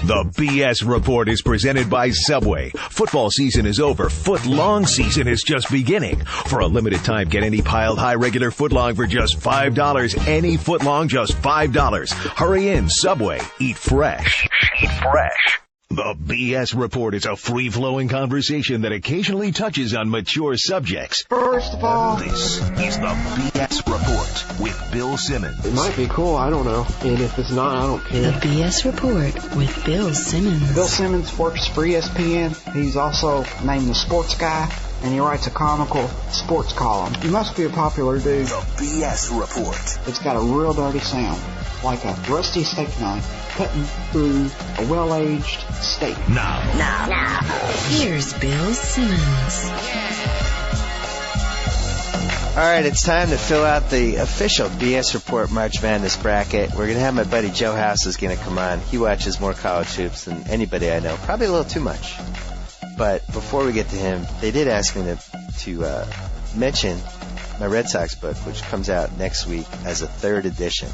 The BS Report is presented by Subway. Football season is over. Foot-long season is just beginning. For a limited time, get any piled high regular footlong for just $5. Any footlong, just $5. Hurry in, Subway. Eat fresh. Eat fresh. The BS Report is a free-flowing conversation that occasionally touches on mature subjects. First of all, this is the BS Report with Bill Simmons. It might be cool, I don't know. And if it's not, I don't care. The BS Report with Bill Simmons. Bill Simmons works for ESPN. He's also named the Sports Guy, and he writes a comical sports column. He must be a popular dude. The BS Report. It's got a real dirty sound, like a rusty steak knife cutting through a well-aged steak. Now. Here's Bill Simmons. All right, it's time to fill out the official BS Report March Madness bracket. We're going to have my buddy Joe House is going to come on. He watches more college hoops than anybody I know, probably a little too much. But before we get to him, they did ask me to mention my Red Sox book, which comes out next week as a third edition.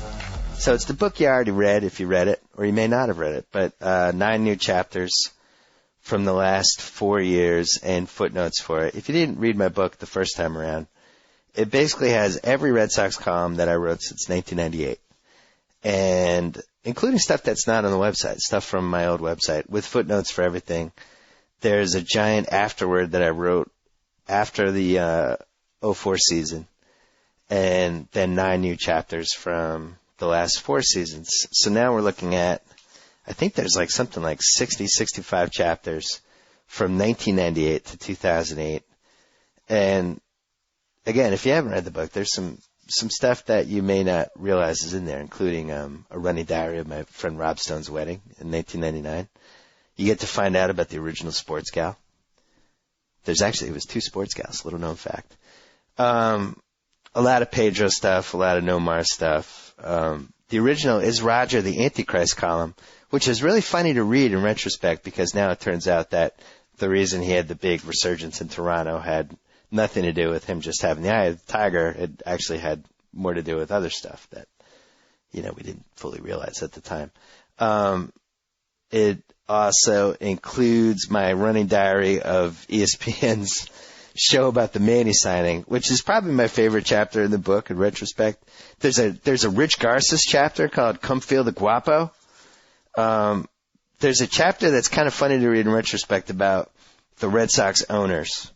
So it's the book you already read if you read it, or you may not have read it, but 9 new chapters from the last 4 years and footnotes for it. If you didn't read my book the first time around, it basically has every Red Sox column that I wrote since 1998, and including stuff that's not on the website, stuff from my old website, with footnotes for everything. There's a giant afterword that I wrote after the 04 season, and then 9 new chapters from the last 4 seasons. So now we're looking at, I think there's like something like 60, 65 chapters from 1998 to 2008. And again, if you haven't read the book, there's some stuff that you may not realize is in there, including a running diary of my friend Rob Stone's wedding in 1999. You get to find out about the original sports gal. It was 2 sports gals, little known fact. A lot of Pedro stuff, a lot of Nomar stuff. The original is Roger the Antichrist column, which is really funny to read in retrospect because now it turns out that the reason he had the big resurgence in Toronto had nothing to do with him just having the eye of the tiger. It actually had more to do with other stuff that, we didn't fully realize at the time. It also includes my running diary of ESPN's show about the Manny signing, which is probably my favorite chapter in the book in retrospect. There's a Rich Garces chapter called Come Feel the Guapo. There's a chapter that's kind of funny to read in retrospect about the Red Sox owners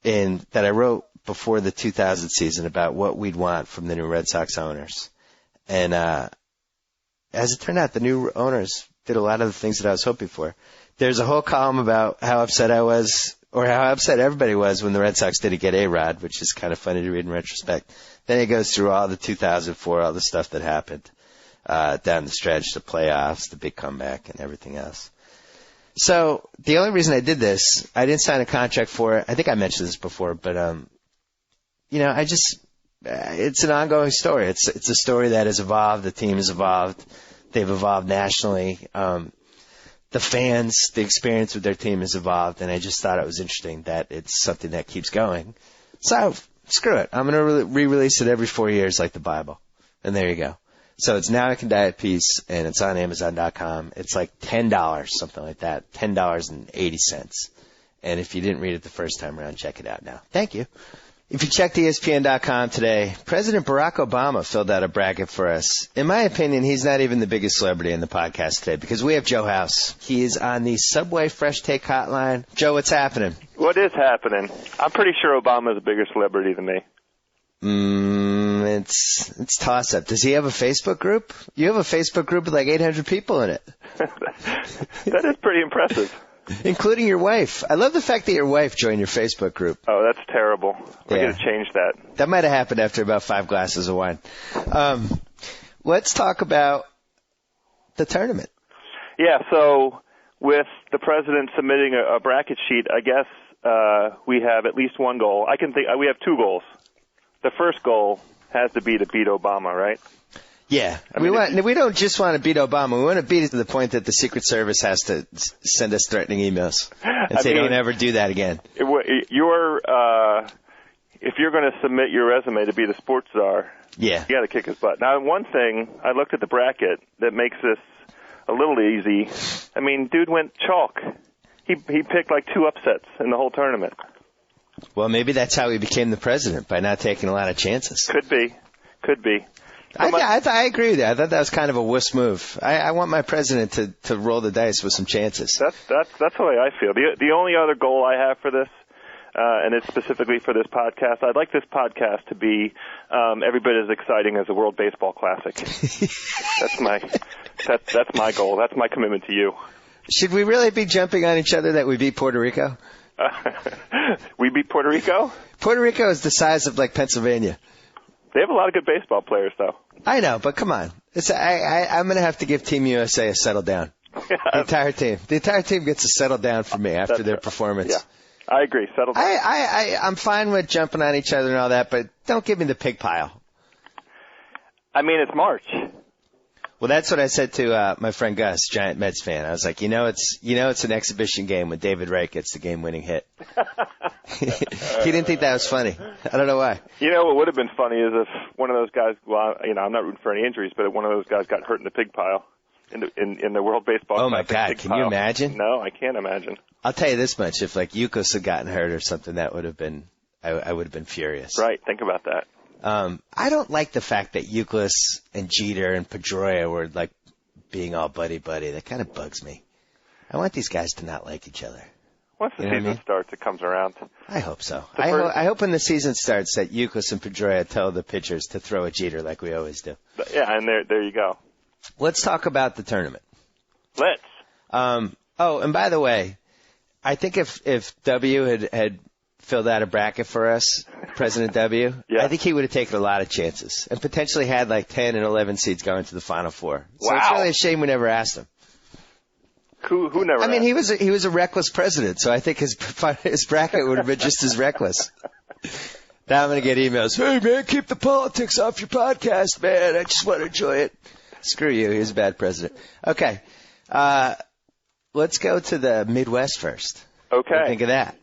that I wrote before the 2000 season about what we'd want from the new Red Sox owners. And as it turned out, the new owners did a lot of the things that I was hoping for. There's a whole column about how upset I was, or how upset everybody was when the Red Sox didn't get A-Rod, which is kind of funny to read in retrospect. Then it goes through all the 2004, all the stuff that happened down the stretch, the playoffs, the big comeback, and everything else. So the only reason I did this, I didn't sign a contract for it. I think I mentioned this before, but it's an ongoing story. It's a story that has evolved. The team has evolved. They've evolved nationally. The fans, the experience with their team has evolved, and I just thought it was interesting that it's something that keeps going. So, screw it. I'm going to re-release it every 4 years like the Bible. And there you go. So it's Now I Can Die at Peace, and it's on Amazon.com. It's like $10, something like that, $10.80. And if you didn't read it the first time around, check it out now. Thank you. If you checked ESPN.com today, President Barack Obama filled out a bracket for us. In my opinion, he's not even the biggest celebrity in the podcast today because we have Joe House. He is on the Subway Fresh Take Hotline. Joe, what's happening? What is happening? I'm pretty sure Obama's a bigger celebrity than me. It's toss-up. Does he have a Facebook group? You have a Facebook group with like 800 people in it. That is pretty impressive. Including your wife. I love the fact that your wife joined your Facebook group. Oh, that's terrible. We're going to change that. That might have happened after about 5 glasses of wine. Let's talk about the tournament. Yeah, so with the president submitting a bracket sheet, I guess we have at least one goal. We have 2 goals. The first goal has to be to beat Obama, right? Yeah, we don't just want to beat Obama. We want to beat it to the point that the Secret Service has to send us threatening emails and say, don't ever do that again. If you're going to submit your resume to be the sports czar, you got to kick his butt. Now, one thing, I looked at the bracket that makes this a little easy. I mean, dude went chalk. He picked like 2 upsets in the whole tournament. Well, maybe that's how he became the president, by not taking a lot of chances. Could be. I agree with you. I thought that was kind of a wuss move. I want my president to roll the dice with some chances. That's the way I feel. The only other goal I have for this, and it's specifically for this podcast, I'd like this podcast to be every bit as exciting as the World Baseball Classic. That's my goal. That's my commitment to you. Should we really be jumping on each other that we beat Puerto Rico? We beat Puerto Rico? Puerto Rico is the size of like Pennsylvania. They have a lot of good baseball players, though. I know, but come on. I'm going to have to give Team USA a settle down. The entire team. The entire team gets to settle down for me after their performance. Yeah, I agree. Settle down. I'm fine with jumping on each other and all that, but don't give me the pig pile. I mean, it's March. Well, that's what I said to my friend Gus, giant Mets fan. I was like, it's an exhibition game when David Wright gets the game-winning hit. He didn't think that was funny. I don't know why. You know what would have been funny is if one of those guys, I'm not rooting for any injuries, but if one of those guys got hurt in the pig pile in the World Baseball. Oh my God! Can you imagine? No, I can't imagine. I'll tell you this much: if like Yukos had gotten hurt or something, that would have been, I would have been furious. Right. Think about that. I don't like the fact that Euclid and Jeter and Pedroia were like being all buddy-buddy. That kind of bugs me. I want these guys to not like each other. Once the season starts, it comes around. I hope so. I hope when the season starts that Euclid and Pedroia tell the pitchers to throw a Jeter like we always do. Yeah, and there you go. Let's talk about the tournament. Let's. And by the way, I think if W had filled out a bracket for us, President W, I think he would have taken a lot of chances and potentially had like 10 and 11 seeds going to the Final Four. So it's really a shame we never asked him. Who never asked? I mean, he was a reckless president, so I think his bracket would have been just as reckless. Now I'm going to get emails. Hey, man, keep the politics off your podcast, man. I just want to enjoy it. Screw you. He was a bad president. Okay. Let's go to the Midwest first. Okay. What do you think of that?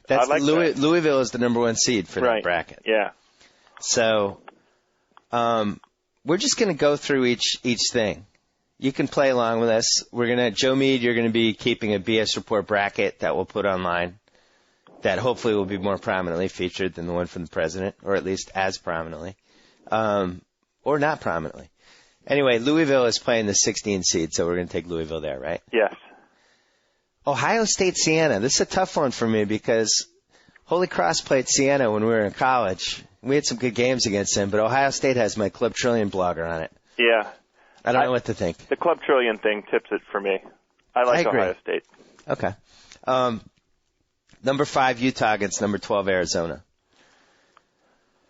That's like that. Louisville is the number 1 seed for that bracket. Yeah. So, we're just going to go through each thing. You can play along with us. Joe Meade, you're going to be keeping a BS Report bracket that we'll put online that hopefully will be more prominently featured than the one from the president, or at least as prominently, or not prominently. Anyway, Louisville is playing the 16 seed, so we're going to take Louisville there, right? Yes. Ohio State, Siena. This is a tough one for me because Holy Cross played Siena when we were in college. We had some good games against them, but Ohio State has my Club Trillion blogger on it. Yeah. I don't know what to think. The Club Trillion thing tips it for me. I like Ohio State. Okay. Number 5, Utah against number 12, Arizona.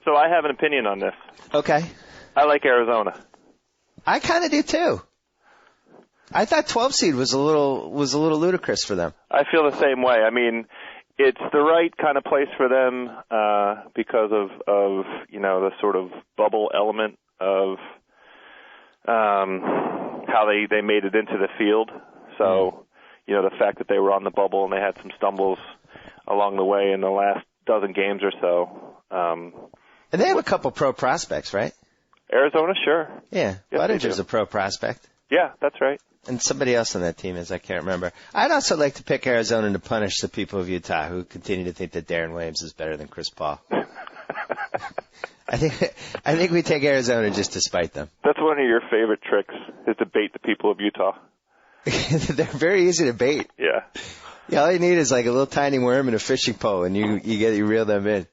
So I have an opinion on this. Okay. I like Arizona. I kind of do too. I thought 12 seed was a little ludicrous for them. I feel the same way. I mean, it's the right kind of place for them because of the sort of bubble element of how they made it into the field. So, the fact that they were on the bubble and they had some stumbles along the way in the last dozen games or so. And they have a couple pro prospects, right? Arizona, sure. Yeah, yes, Buttinger's a pro prospect. Yeah, that's right. And somebody else on that team is, I can't remember. I'd also like to pick Arizona to punish the people of Utah who continue to think that Darren Williams is better than Chris Paul. I think we take Arizona just to spite them. That's one of your favorite tricks, is to bait the people of Utah. They're very easy to bait. Yeah. Yeah, all you need is like a little tiny worm and a fishing pole, and you reel them in.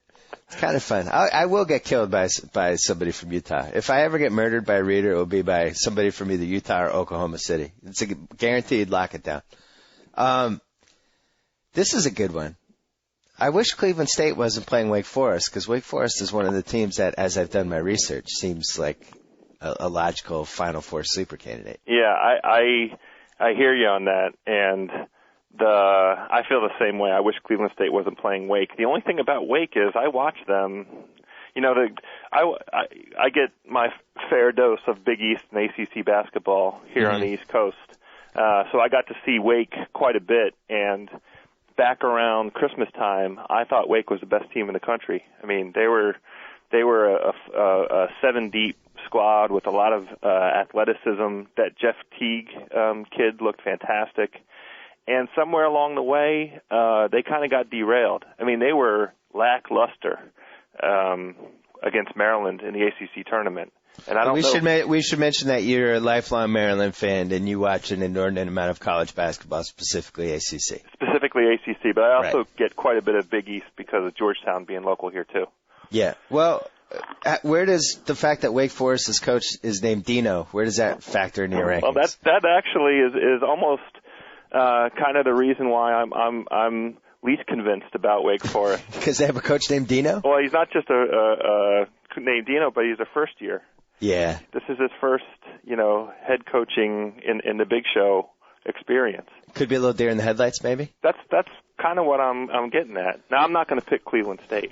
It's kind of fun. I will get killed by somebody from Utah. If I ever get murdered by a reader, it will be by somebody from either Utah or Oklahoma City. It's a guaranteed lock it down. This is a good one. I wish Cleveland State wasn't playing Wake Forest, because Wake Forest is one of the teams that, as I've done my research, seems like a logical Final Four sleeper candidate. Yeah, I hear you on that, and I feel the same way. I wish Cleveland State wasn't playing Wake. The only thing about Wake is I watch them. I get my fair dose of Big East and ACC basketball here on the East Coast. So I got to see Wake quite a bit, and back around Christmas time, I thought Wake was the best team in the country. I mean, they were a 7-deep squad with a lot of athleticism. That Jeff Teague kid looked fantastic. And somewhere along the way, they kind of got derailed. I mean, they were lackluster against Maryland in the ACC tournament. And I don't know. We should mention that you're a lifelong Maryland fan and you watch an inordinate amount of college basketball, specifically ACC. Specifically ACC, but I also get quite a bit of Big East because of Georgetown being local here too. Yeah. Well, where does the fact that Wake Forest's coach is named Dino, where does that factor into your rankings? Well, that actually is almost kind of the reason why I'm least convinced about Wake Forest. Because they have a coach named Dino? Well, he's not just a named Dino, but he's a first year. Yeah. This is his first, head coaching in the Big Show experience. Could be a little deer in the headlights, maybe? That's kind of what I'm getting at. Now, I'm not going to pick Cleveland State.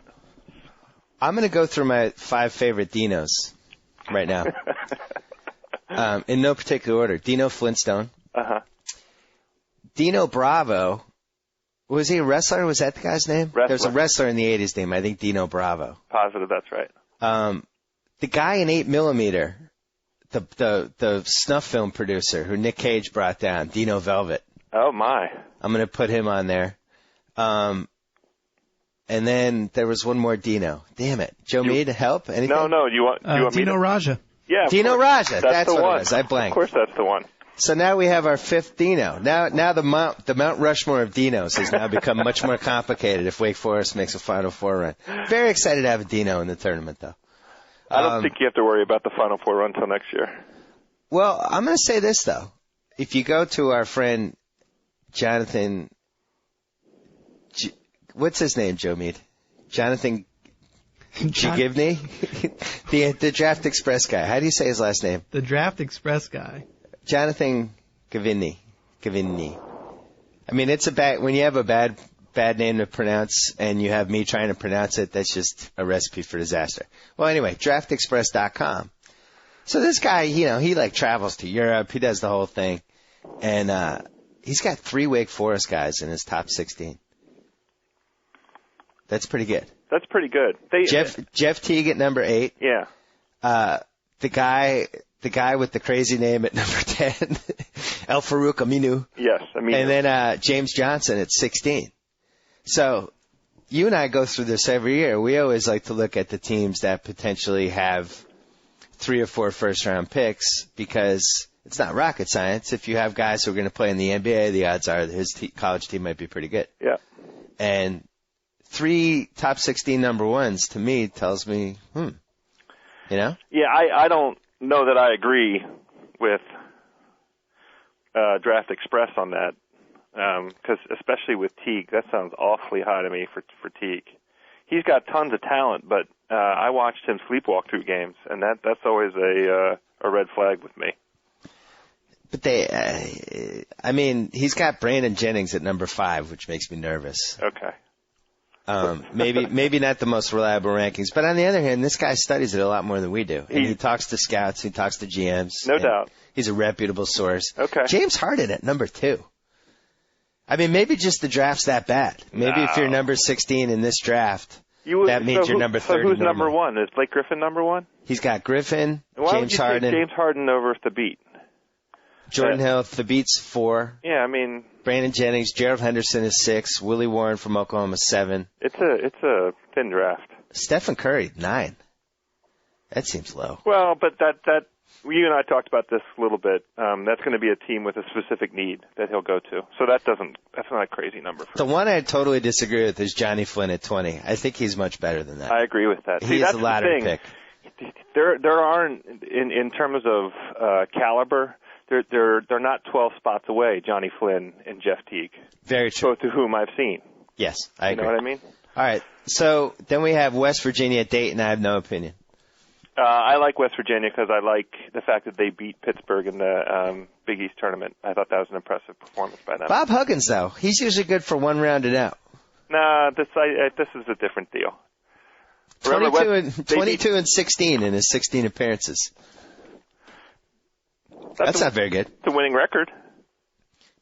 I'm going to go through my 5 favorite Dinos right now. In no particular order. Dino Flintstone. Uh-huh. Dino Bravo. Was he a wrestler? Was that the guy's name? Wrestler. There was a wrestler in the 80s named, I think, Dino Bravo. Positive, that's right. The guy in 8mm, the snuff film producer who Nick Cage brought down, Dino Velvet. Oh, my. I'm going to put him on there. And then there was one more Dino. Damn it. Joe Mead, help? Anything? No. You want Dino Raja. Yeah. Dino Raja. That's the what one. it was. I blanked. Of course that's the one. So now we have our 5th Dino. Now the Mount Rushmore of Dinos has now become much more complicated if Wake Forest makes a Final Four run. Very excited to have a Dino in the tournament, though. I don't think you have to worry about the Final Four run until next year. Well, I'm going to say this, though. If you go to our friend Jonathan, what's his name, Joe Mead? Jonathan Givney? the Draft Express guy. How do you say his last name? The Draft Express guy. Jonathan Givney. I mean, it's when you have a bad name to pronounce and you have me trying to pronounce it, that's just a recipe for disaster. Well, anyway, draftexpress.com. So this guy, he travels to Europe. He does the whole thing. And he's got 3 Wake Forest guys in his top 16. That's pretty good. That's pretty good. Jeff Teague at number 8. Yeah. The guy with the crazy name at number 10, El Farouk Aminu. Yes, Aminu. And then James Johnson at 16. So you and I go through this every year. We always like to look at the teams that potentially have 3 or 4 first-round picks because it's not rocket science. If you have guys who are going to play in the NBA, the odds are that his college team might be pretty good. Yeah. And 3 top 16 number ones, to me, tells me, Yeah, I don't know that I agree with Draft Express on that. Because especially with Teague, that sounds awfully high to me for Teague. He's got tons of talent, but I watched him sleepwalk through games, and that's always a red flag with me. But he's got Brandon Jennings at number 5, which makes me nervous. Okay. Maybe not the most reliable rankings, but on the other hand, this guy studies it a lot more than we do. And he talks to scouts, he talks to GMs. No doubt. He's a reputable source. Okay. James Harden at number 2. I mean, maybe just the draft's that bad. Maybe if you're number 16 in this draft, that means you're number 30. So who's number 1? Is Blake Griffin number 1? He's got Griffin, Why James would you Harden. take James Harden over Thabit? Jordan Hill, Thabit's 4. Yeah, I mean. Brandon Jennings, Gerald Henderson is 6. Willie Warren from Oklahoma 7. It's a thin draft. Stephen Curry 9. That seems low. Well, but that you and I talked about this a little bit. That's going to be a team with a specific need that he'll go to. So that's not a crazy number for The him. one I totally disagree with is Johnny Flynn at 20. I think he's much better than that. I agree with that. He is a lottery pick. There aren't in terms of caliber. They're not 12 spots away, Johnny Flynn and Jeff Teague. Very true. Both of whom I've seen. Yes, I agree. You know what I mean? All right. So then we have West Virginia at Dayton. I have no opinion. I like West Virginia because I like the fact that they beat Pittsburgh in the Big East tournament. I thought that was an impressive performance by them. Bob Huggins, though, he's usually good for one round and out. Nah, this is a different deal. 22 and 16 in his 16 appearances. That's not very good. It's a winning record.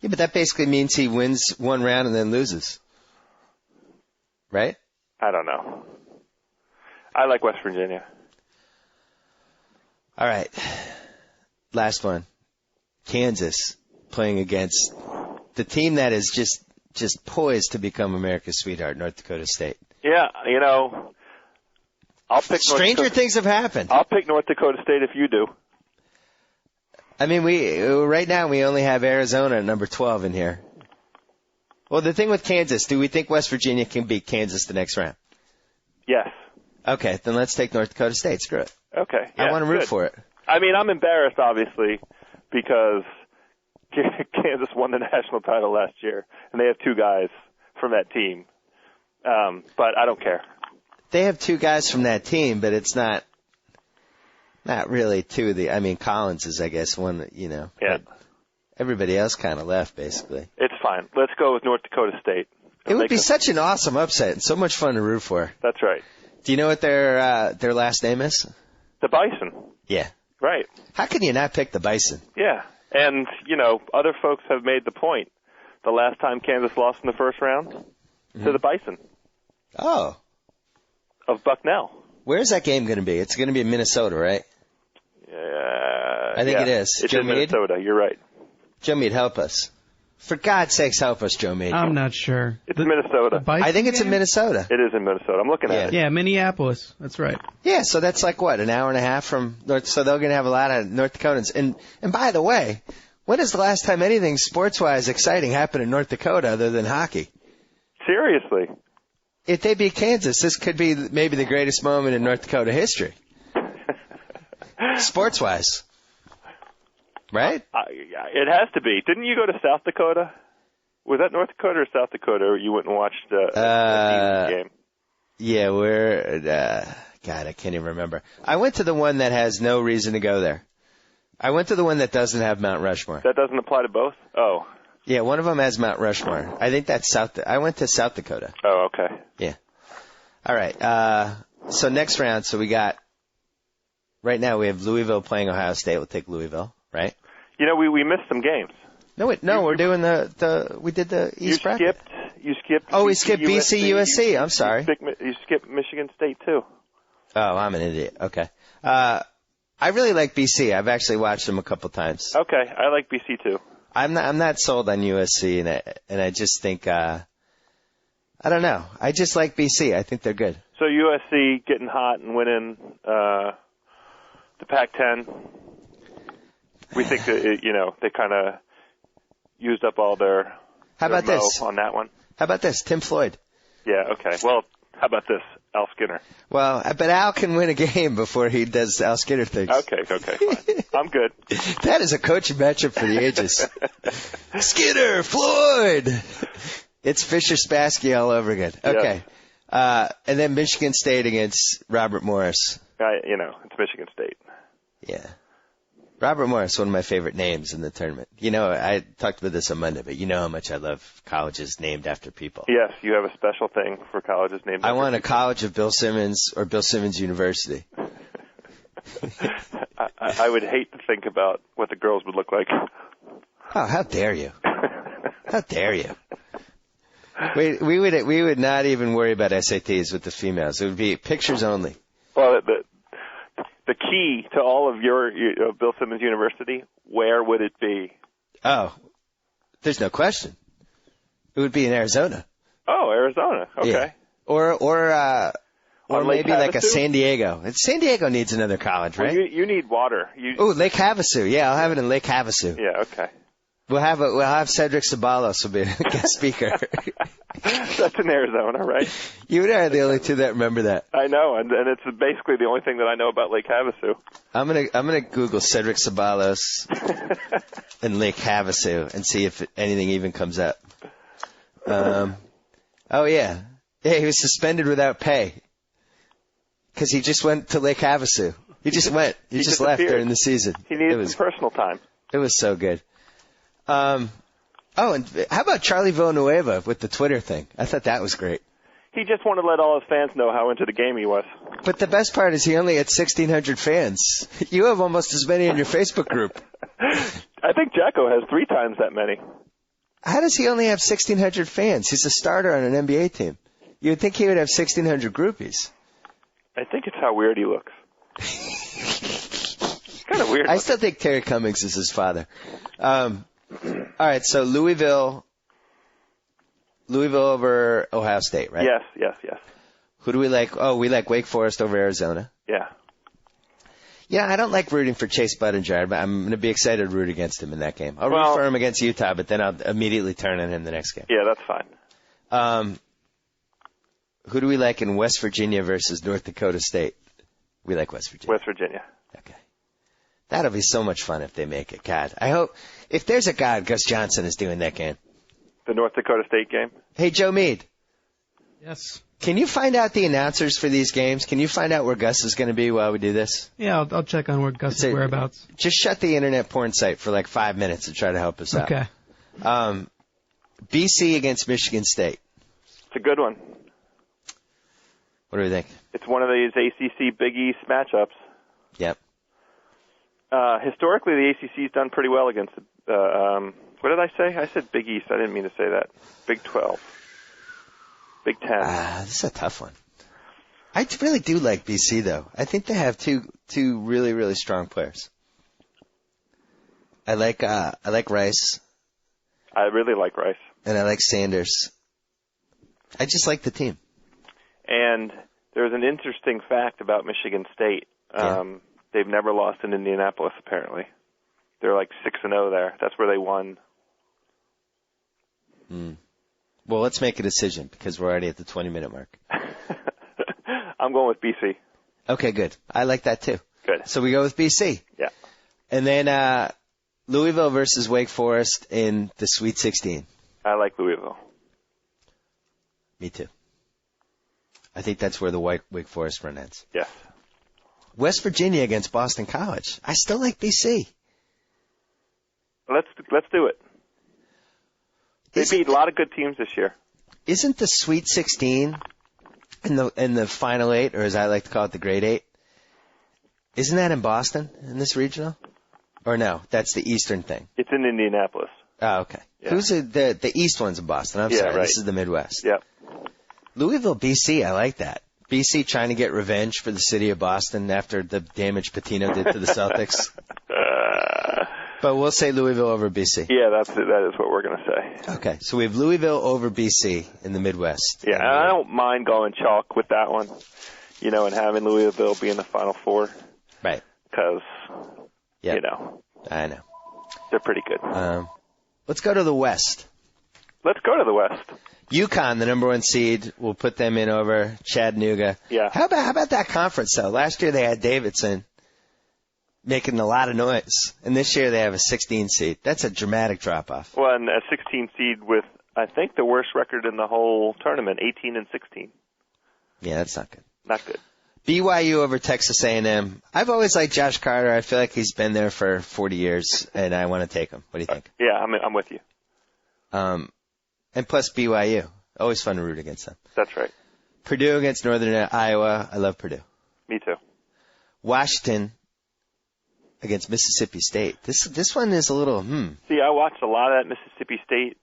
Yeah, but that basically means he wins one round and then loses. Right? I don't know. I like West Virginia. All right. Last one. Kansas playing against the team that is just poised to become America's sweetheart, North Dakota State. Yeah, I'll pick Stranger things have happened. I'll pick North Dakota State if you do. I mean, right now we only have Arizona at number 12 in here. Well, the thing with Kansas, do we think West Virginia can beat Kansas the next round? Yes. Okay, then let's take North Dakota State. Screw it. Okay. Yeah, I want to root for it. I mean, I'm embarrassed, obviously, because Kansas won the national title last year, and they have two guys from that team. But I don't care. They have two guys from that team, but it's not really two of the. I mean, Collins is, I guess, one that, Yeah. Everybody else kind of left, basically. It's fine. Let's go with North Dakota State. It would be such an awesome upset and so much fun to root for. That's right. Do you know what their last name is? The Bison. Yeah. Right. How can you not pick the Bison? Yeah. And, other folks have made the point. The last time Kansas lost in the first round to the Bison. Oh. Of Bucknell. Where's that game going to be? It's going to be in Minnesota, right? I think it is. It's Joe in Meade? Minnesota. You're right. Joe Meade, help us. For God's sakes, help us, Joe Meade. I'm not sure. It's Minnesota. I think it's in Minnesota. It is in Minnesota. I'm looking at it. Yeah, Minneapolis. That's right. Yeah, so that's like what, an hour and a half from North. So they're going to have a lot of North Dakotans. And by the way, when is the last time anything sports-wise exciting happened in North Dakota other than hockey? Seriously. If they beat Kansas, this could be maybe the greatest moment in North Dakota history. Sports-wise. Right? It has to be. Didn't you go to South Dakota? Was that North Dakota or South Dakota, or you went and watched a game? Yeah, God, I can't even remember. I went to the one that has no reason to go there. I went to the one that doesn't have Mount Rushmore. That doesn't apply to both? Oh. Yeah, one of them has Mount Rushmore. I think that's I went to South Dakota. Oh, okay. Yeah. All right. So next round, right now we have Louisville playing Ohio State. We'll take Louisville, right? We missed some games. No, we're doing we did the East bracket. You skipped. Oh, we skipped BC USC. I'm sorry. You skipped Michigan State too. Oh, I'm an idiot. Okay. I really like BC. I've actually watched them a couple times. Okay, I like BC too. I'm not sold on USC, and I just think I don't know. I just like BC. I think they're good. So USC getting hot and winning the Pac-10. We think that they kind of used up all their. How about this on that one? How about this, Tim Floyd? Yeah. Okay. Well, how about this, Al Skinner? Well, but Al can win a game before he does Al Skinner things. Okay, fine. I'm good. That is a coaching matchup for the ages. Skinner, Floyd. It's Fisher-Spassky all over again. Okay. Yes. And then Michigan State against Robert Morris. It's Michigan State. Yeah. Robert Morris, one of my favorite names in the tournament. I talked about this on Monday, but you know how much I love colleges named after people. Yes, you have a special thing for colleges named after I want a people. college of Bill Simmons or Bill Simmons University. I would hate to think about what the girls would look like. Oh, how dare you? How dare you? We would not even worry about SATs with the females. It would be pictures only. Well, the key to all of your Bill Simmons University, where would it be? Oh, there's no question. It would be in Arizona. Oh, Arizona. Okay. Yeah. Or maybe like a Havasu? San Diego. San Diego needs another college, right? Well, you need water. Ooh, Lake Havasu. Yeah, I'll have it in Lake Havasu. Yeah. Okay. We'll have Cedric Sabalos will be a guest speaker. That's in Arizona, right? You and I are the only two that remember that. I know, and it's basically the only thing that I know about Lake Havasu. I'm gonna Google Cedric Sabalos and Lake Havasu and see if anything even comes up. Oh yeah, he was suspended without pay because he just went to Lake Havasu. He just went. He just left during the season. He needed some personal time. It was so good. And how about Charlie Villanueva with the Twitter thing? I thought that was great. He just wanted to let all his fans know how into the game he was. But the best part is he only had 1,600 fans. You have almost as many in your Facebook group. I think Jacko has 3 times that many. How does he only have 1,600 fans? He's a starter on an NBA team. You would think he would have 1,600 groupies. I think it's how weird he looks. kind of weird. I still think Terry Cummings is his father. All right, so Louisville over Ohio State, right? Yes. Who do we like? Oh, we like Wake Forest over Arizona. Yeah. Yeah, I don't like rooting for Chase Budinger, but I'm going to be excited to root against him in that game. I'll root for him against Utah, but then I'll immediately turn on him the next game. Yeah, that's fine. Who do we like in West Virginia versus North Dakota State? We like West Virginia. West Virginia. Okay. That'll be so much fun if they make it. God, I hope, if there's a God, Gus Johnson is doing that game. The North Dakota State game? Hey, Joe Meade. Yes. Can you find out the announcers for these games? Can you find out where Gus is going to be while we do this? Yeah, I'll check on where Gus's whereabouts. Just shut the internet porn site for like 5 minutes and try to help us out. Okay. BC against Michigan State. It's a good one. What do we think? It's one of these ACC Big East matchups. Yep. Historically, the ACC's done pretty well against what did I say? I said Big East. I didn't mean to say that. Big 12. Big 10. This is a tough one. I really do like BC, though. I think they have two really, really strong players. I like Rice. I really like Rice. And I like Sanders. I just like the team. And there's an interesting fact about Michigan State. They've never lost in Indianapolis, apparently. They're like 6-0 there. That's where they won. Well, let's make a decision because we're already at the 20-minute mark. I'm going with BC. Okay, good. I like that too. Good. So we go with BC. Yeah. And then Louisville versus Wake Forest in the Sweet 16. I like Louisville. Me too. I think that's where the Wake Forest run ends. Yes. West Virginia against Boston College. I still like BC. Let's do it. They beat a lot of good teams this year. Isn't the Sweet 16 in the Final 8, or as I like to call it, the Grade 8? Isn't that in Boston in this regional? Or no, that's the Eastern thing. It's in Indianapolis. Oh, okay. Yeah. Who's the East one's in Boston? I'm sorry. Right. This is the Midwest. Yep. Louisville, BC. I like that. BC trying to get revenge for the city of Boston after the damage Pitino did to the Celtics. But we'll say Louisville over BC. Yeah, that is what we're going to say. Okay, so we have Louisville over BC in the Midwest. Yeah, and I don't mind going chalk with that one, and having Louisville be in the Final Four. Right. Because, I know. They're pretty good. Let's go to the West. Let's go to the West. UConn, the number 1 seed, will put them in over Chattanooga. Yeah. How about that conference, though? Last year they had Davidson making a lot of noise, and this year they have a 16 seed. That's a dramatic drop-off. Well, and a 16 seed with, I think, the worst record in the whole tournament, 18-16. Yeah, that's not good. Not good. BYU over Texas A&M. I've always liked Josh Carter. I feel like he's been there for 40 years, and I want to take him. What do you think? Yeah, I'm with you. And plus BYU. Always fun to root against them. That's right. Purdue against Northern Iowa. I love Purdue. Me too. Washington against Mississippi State. This one is a little, See, I watched a lot of that Mississippi State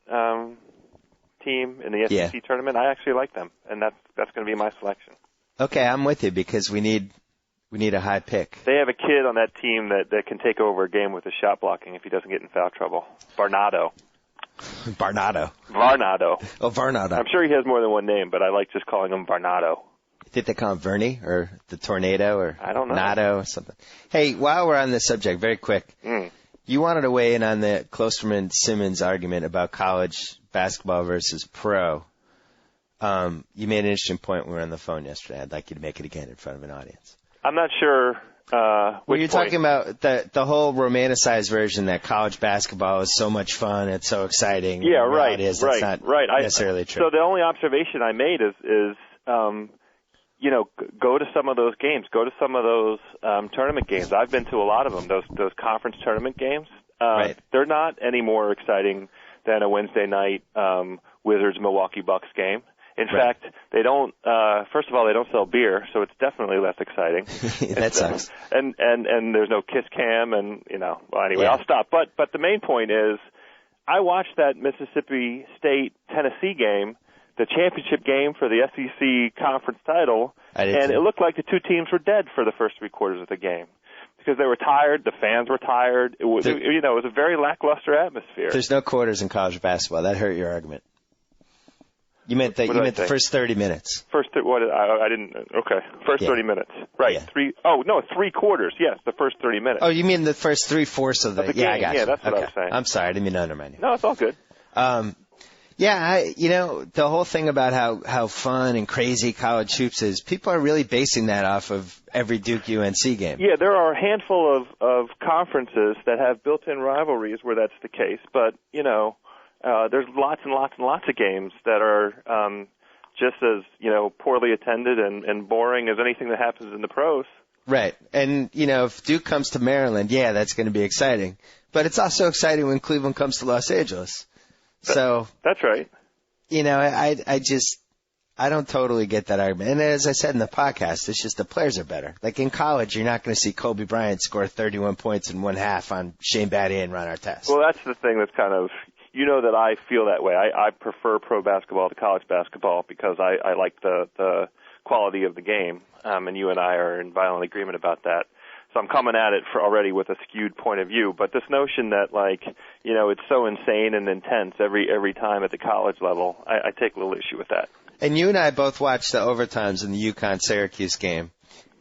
team in the SEC tournament. I actually like them, and that's going to be my selection. Okay, I'm with you because we need a high pick. They have a kid on that team that can take over a game with his shot blocking if he doesn't get in foul trouble. Varnado. Varnado. Oh, Varnado. I'm sure he has more than one name, but I like just calling him Varnado. Did they call him Vernie or the Tornado or I don't know. Nado or something? Hey, while we're on this subject, very quick, you wanted to weigh in on the Klosterman Simmons argument about college basketball versus pro. You made an interesting point when we were on the phone yesterday. I'd like you to make it again in front of an audience. I'm not sure. Well, you're talking about the whole romanticized version that college basketball is so much fun, it's so exciting. Yeah, right. That's not necessarily true. So the only observation I made is go to some of those games. Go to some of those tournament games. I've been to a lot of them. Those conference tournament games. Right. They're not any more exciting than a Wednesday night Wizards Milwaukee Bucks game. In fact, they don't. First of all, they don't sell beer, so it's definitely less exciting. That sucks. And there's no kiss cam, and Well, anyway, I'll stop. But the main point is, I watched that Mississippi State Tennessee game, the championship game for the SEC conference title, and it looked like the two teams were dead for the first 3 quarters of the game. because they were tired. The fans were tired. It was, it was a very lackluster atmosphere. There's no quarters in college basketball. That hurt your argument. You meant the first 30 minutes. First 30 minutes. Right. Yeah. 3 quarters. Yes, the first 30 minutes. Oh, you mean the first 3/4 of the game. Yeah, I got you. Yeah, that's what I was saying. I'm sorry, I didn't mean to undermine you. No, it's all good. The whole thing about how fun and crazy college hoops is, people are really basing that off of every Duke UNC game. Yeah, there are a handful of conferences that have built-in rivalries where that's the case, but, there's lots and lots and lots of games that are just as, poorly attended and boring as anything that happens in the pros. Right. And, if Duke comes to Maryland, that's going to be exciting. But it's also exciting when Cleveland comes to Los Angeles. So that's right. I don't totally get that argument. And as I said in the podcast, it's just the players are better. Like in college, you're not going to see Kobe Bryant score 31 points in one half on Shane Battier and Ron Artest. Well, that's the thing that's kind of, that I feel that way. I prefer pro basketball to college basketball because I like the quality of the game, and you and I are in violent agreement about that. So I'm coming at it already with a skewed point of view. But this notion that, it's so insane and intense every time at the college level, I take a little issue with that. And you and I both watched the overtimes in the UConn-Syracuse game.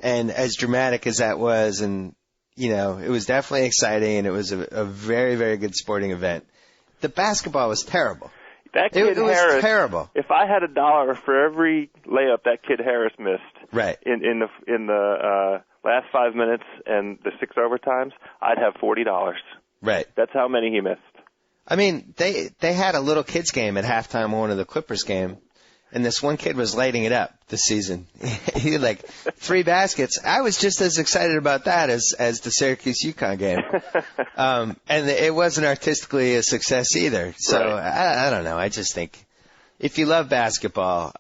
And as dramatic as that was, and, it was definitely exciting, and it was a very, very good sporting event. The basketball was terrible. That kid Harris, was terrible. If I had $1 for every layup that kid Harris missed, right, in the last 5 minutes and the 6 overtimes, I'd have $40. Right. That's how many he missed. I mean, they had a little kids game at halftime on one of the Clippers game, and this one kid was lighting it up this season. He had 3 baskets. I was just as excited about that as the Syracuse-UConn game. And it wasn't artistically a success either. So right. I don't know. I just think if you love basketball,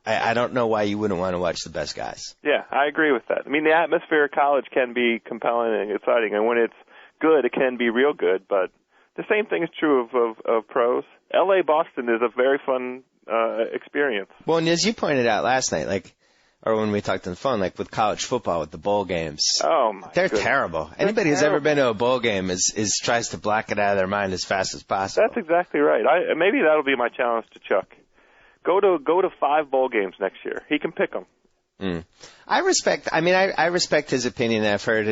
I don't know why you wouldn't want to watch the best guys. Yeah, I agree with that. I mean, the atmosphere of college can be compelling and exciting, and when it's good, it can be real good. But the same thing is true of pros. L.A.-Boston is a very fun experience. Well, and as you pointed out last night, or when we talked on the phone, with college football with the bowl games. Oh my! They're terrible. Anybody who's ever been to a bowl game is tries to block it out of their mind as fast as possible. That's exactly right. Maybe that'll be my challenge to Chuck. Go to 5 bowl games next year. He can pick them. I respect his opinion. I've heard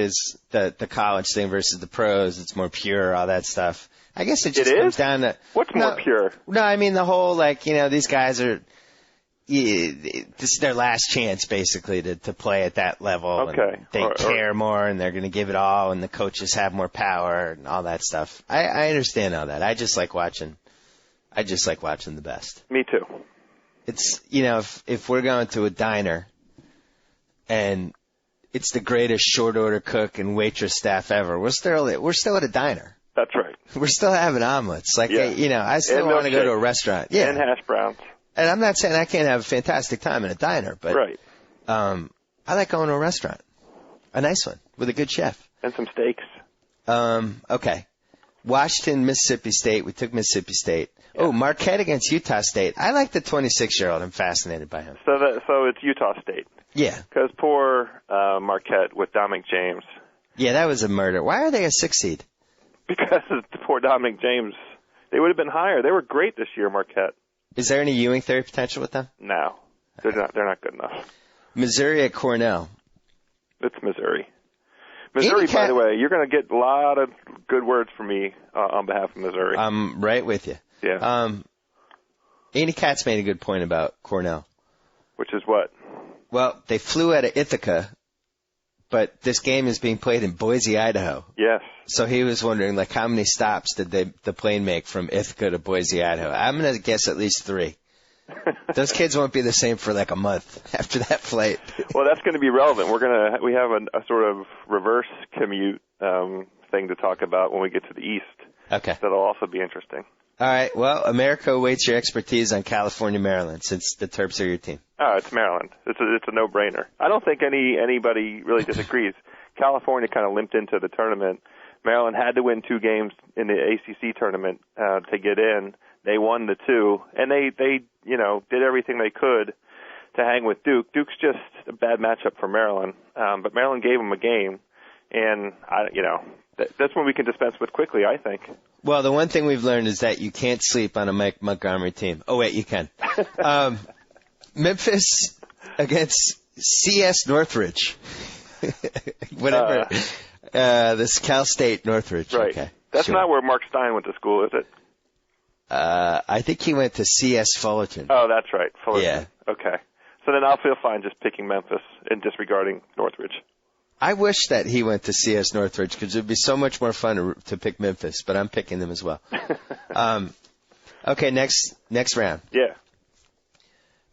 the college thing versus the pros. It's more pure, all that stuff. I guess it just comes down to what's more pure. No, I mean the whole these guys are. This is their last chance basically to play at that level. Okay. And they care more and they're going to give it all, and the coaches have more power and all that stuff. I understand all that. I just like watching the best. Me too. It's if we're going to a diner and it's the greatest short order cook and waitress staff ever, we're still at a diner. That's right. We're still having omelets. I still want to go to a restaurant. Yeah. And hash browns. And I'm not saying I can't have a fantastic time in a diner, but right. I like going to a restaurant. A nice one with a good chef. And some steaks. Okay. Washington, Mississippi State. We took Mississippi State. Yeah. Oh, Marquette against Utah State. I like the 26-year-old. I'm fascinated by him. So it's Utah State. Yeah. Because poor Marquette with Dominic James. Yeah, that was a murder. Why are they a 6 seed? Because of poor Dominic James. They would have been higher. They were great this year, Marquette. Is there any Ewing theory potential with them? No. They're not good enough. Missouri at Cornell. It's Missouri. Missouri, by the way, you're going to get a lot of good words from me on behalf of Missouri. I'm right with you. Yeah. Andy Katz made a good point about Cornell. Which is what? Well, they flew out of Ithaca, but this game is being played in Boise, Idaho. Yes. So he was wondering, how many stops did the plane make from Ithaca to Boise, Idaho? I'm going to guess at least 3. Those kids won't be the same for a month after that flight. Well, that's going to be relevant. We have a sort of reverse commute thing to talk about when we get to the east. Okay. That'll also be interesting. All right. Well, America awaits your expertise on California, Maryland, since the Terps are your team. Oh, it's Maryland. It's a no-brainer. I don't think anybody really disagrees. California kind of limped into the tournament. Maryland had to win 2 games in the ACC tournament to get in. They won the 2, and they did everything they could to hang with Duke. Duke's just a bad matchup for Maryland, but Maryland gave them a game, And that's when we can dispense with quickly, I think. Well, the one thing we've learned is that you can't sleep on a Mike Montgomery team. Oh, wait, you can. Memphis against CS Northridge. Whatever. This Cal State Northridge. Right. Okay. That's sure. not where Mark Stein went to school, is it? I think he went to CS Fullerton. Oh, that's right. Fullerton. Yeah. Okay. So then I'll feel fine just picking Memphis and disregarding Northridge. I wish that he went to CS Northridge because it would be so much more fun to pick Memphis, but I'm picking them as well. Okay, next round. Yeah.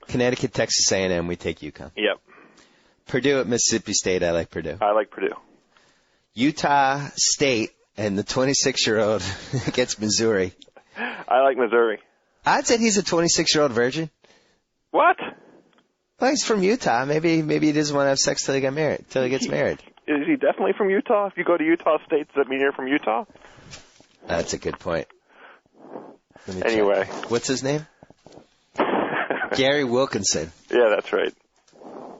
Connecticut, Texas A&M, we take UConn. Yep. Purdue at Mississippi State, I like Purdue. I like Purdue. Utah State and the 26-year-old against Missouri. I like Missouri. I'd say he's a 26-year-old virgin. What? Well, he's from Utah. Maybe he doesn't want to have sex till he gets married. Is he definitely from Utah? If you go to Utah State, does that mean you're from Utah? That's a good point. Anyway. Check. What's his name? Gary Wilkinson. Yeah, that's right.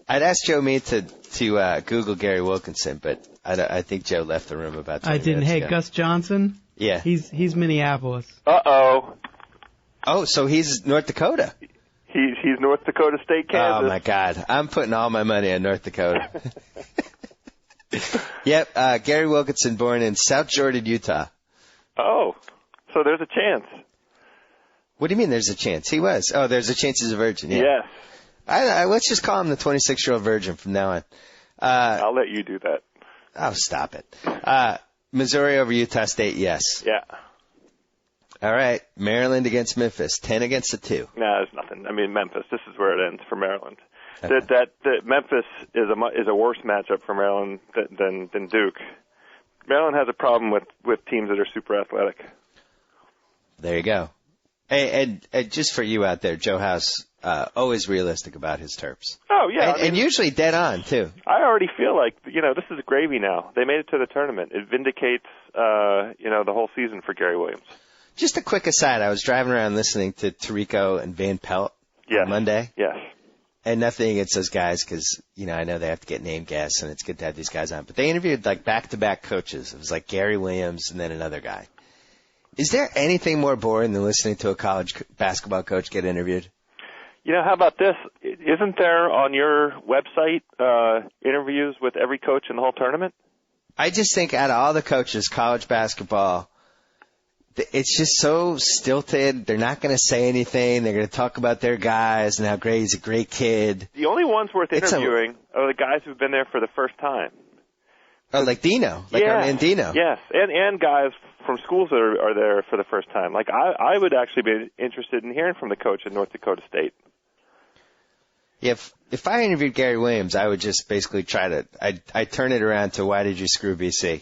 I'd asked Joe Mead to Google Gary Wilkinson, but I think Joe left the room about 20 I didn't. minutes Hey, ago. Gus Johnson? Yeah. He's Minneapolis. Uh-oh. Oh, so he's North Dakota. He's North Dakota State, Kansas. Oh, my God. I'm putting all my money on North Dakota. Yep, Gary Wilkinson, born in South Jordan, Utah. Oh, so there's a chance. What do you mean there's a chance? He was. Oh, there's a chance he's a virgin. Yeah. Yes. Let's just call him the 26-year-old virgin from now on. I'll let you do that. Oh, stop it. Missouri over Utah State, yes. Yeah. All right, Maryland against Memphis, 10 against the 2. No, there's nothing. I mean, Memphis. This is where it ends for Maryland. Okay. That Memphis is a worse matchup for Maryland than Duke. Maryland has a problem with teams that are super athletic. There you go. Hey, and just for you out there, Joe House, always realistic about his Terps. Oh, yeah. And usually dead on, too. I already feel like, this is gravy now. They made it to the tournament. It vindicates, the whole season for Gary Williams. Just a quick aside, I was driving around listening to Tirico and Van Pelt on Monday. Yes. And nothing against those guys because, I know they have to get name guests and it's good to have these guys on. But they interviewed like back-to-back coaches. It was like Gary Williams and then another guy. Is there anything more boring than listening to a college basketball coach get interviewed? How about this? Isn't there on your website interviews with every coach in the whole tournament? I just think out of all the coaches, college basketball, it's just so stilted. They're not going to say anything. They're going to talk about their guys and how great he's a great kid. The only ones worth interviewing are the guys who've been there for the first time. Oh, like Dino. Like our man Dino. Yes, and guys from schools that are there for the first time. Like, I would actually be interested in hearing from the coach at North Dakota State. Yeah, if I interviewed Gary Williams, I would just basically I'd turn it around to why did you screw BC?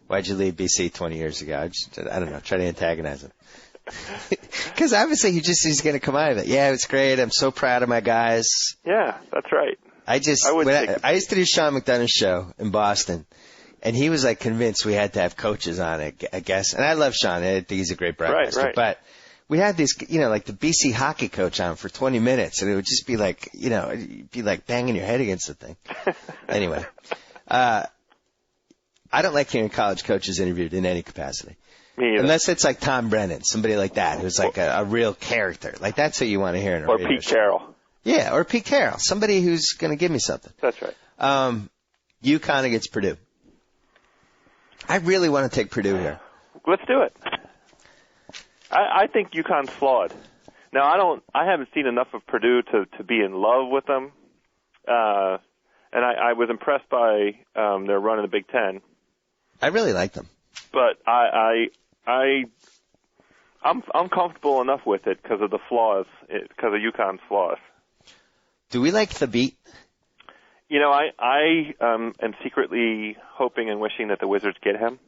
Why'd you leave BC 20 years ago? I don't know, try to antagonize him. Because obviously he's going to come out of it. Yeah, it's great. I'm so proud of my guys. Yeah, that's right. I used to do Sean McDonough's show in Boston, and he was like convinced we had to have coaches on it, I guess. And I love Sean. I think he's a great broadcaster. Right. But we had these, like the BC hockey coach on for 20 minutes, and it would just be like, it'd be like banging your head against the thing. Anyway, I don't like hearing college coaches interviewed in any capacity. Me either. Unless it's like Tom Brennan, somebody like that, who's like a real character. Like that's who you want to hear in a radio Or Pete show. Carroll. Yeah, or Pete Carroll. Somebody who's going to give me something. That's right. UConn against Purdue. I really want to take Purdue here. Let's do it. I think UConn's flawed. Now, I haven't seen enough of Purdue to be in love with them. And I was impressed by their run in the Big Ten. I really like them. But I'm comfortable enough with it because of the flaws, because of UConn's flaws. Do we like the beat? I am secretly hoping and wishing that the Wizards get him.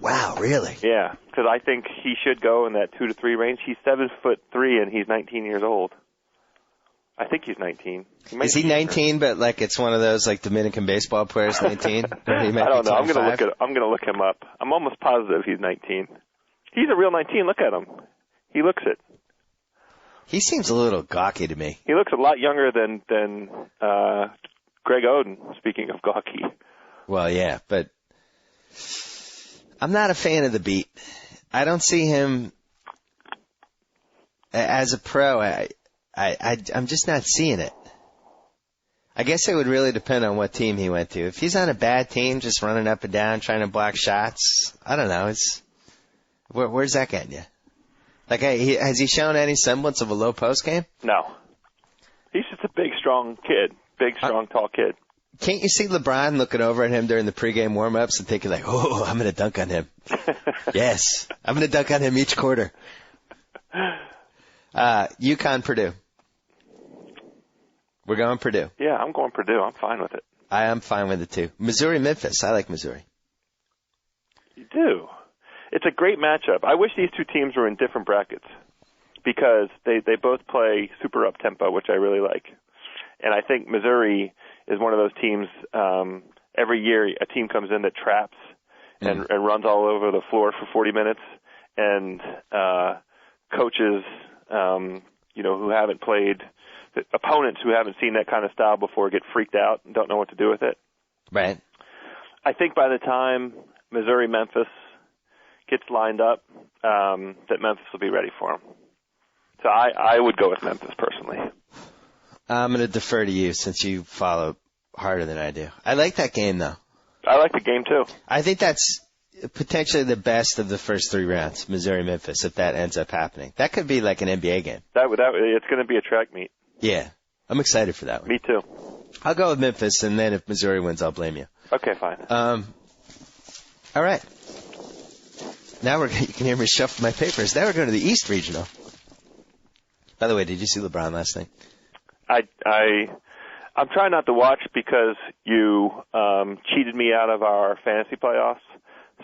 Wow, really? Yeah, because I think he should go in that 2 to 3 range. He's 7'3" and he's 19 years old. I think he's 19. Is he 19? But like it's one of those like Dominican baseball players, 19. I don't know. I'm gonna look him up. I'm almost positive he's 19. He's a real 19. Look at him. He looks it. He seems a little gawky to me. He looks a lot younger than Greg Oden. Speaking of gawky. Well, yeah, but I'm not a fan of the beat. I don't see him as a pro. I'm just not seeing it. I guess it would really depend on what team he went to. If he's on a bad team, just running up and down, trying to block shots, I don't know. Where's that getting you? Like, has he shown any semblance of a low post game? No. He's just a big, strong kid. Big, strong, tall kid. Can't you see LeBron looking over at him during the pregame warm-ups and thinking like, oh, I'm going to dunk on him. Yes, I'm going to dunk on him each quarter. UConn, Purdue. We're going Purdue. Yeah, I'm going Purdue. I'm fine with it. I am fine with it, too. Missouri, Memphis. I like Missouri. You do. It's a great matchup. I wish these two teams were in different brackets because they both play super up-tempo, which I really like. And I think Missouri is one of those teams, every year a team comes in that traps and runs all over the floor for 40 minutes, and coaches, who haven't played, opponents who haven't seen that kind of style before get freaked out and don't know what to do with it. Right. I think by the time Missouri-Memphis gets lined up, that Memphis will be ready for them. So I would go with Memphis personally. I'm going to defer to you since you follow harder than I do. I like that game, though. I like the game, too. I think that's potentially the best of the first three rounds, Missouri-Memphis, if that ends up happening. That could be like an NBA game. It's going to be a track meet. Yeah. I'm excited for that one. Me, too. I'll go with Memphis, and then if Missouri wins, I'll blame you. Okay, fine. All right. Now you can hear me shuffle my papers. Now we're going to the East Regional. By the way, did you see LeBron last night? I'm trying not to watch because you cheated me out of our fantasy playoffs.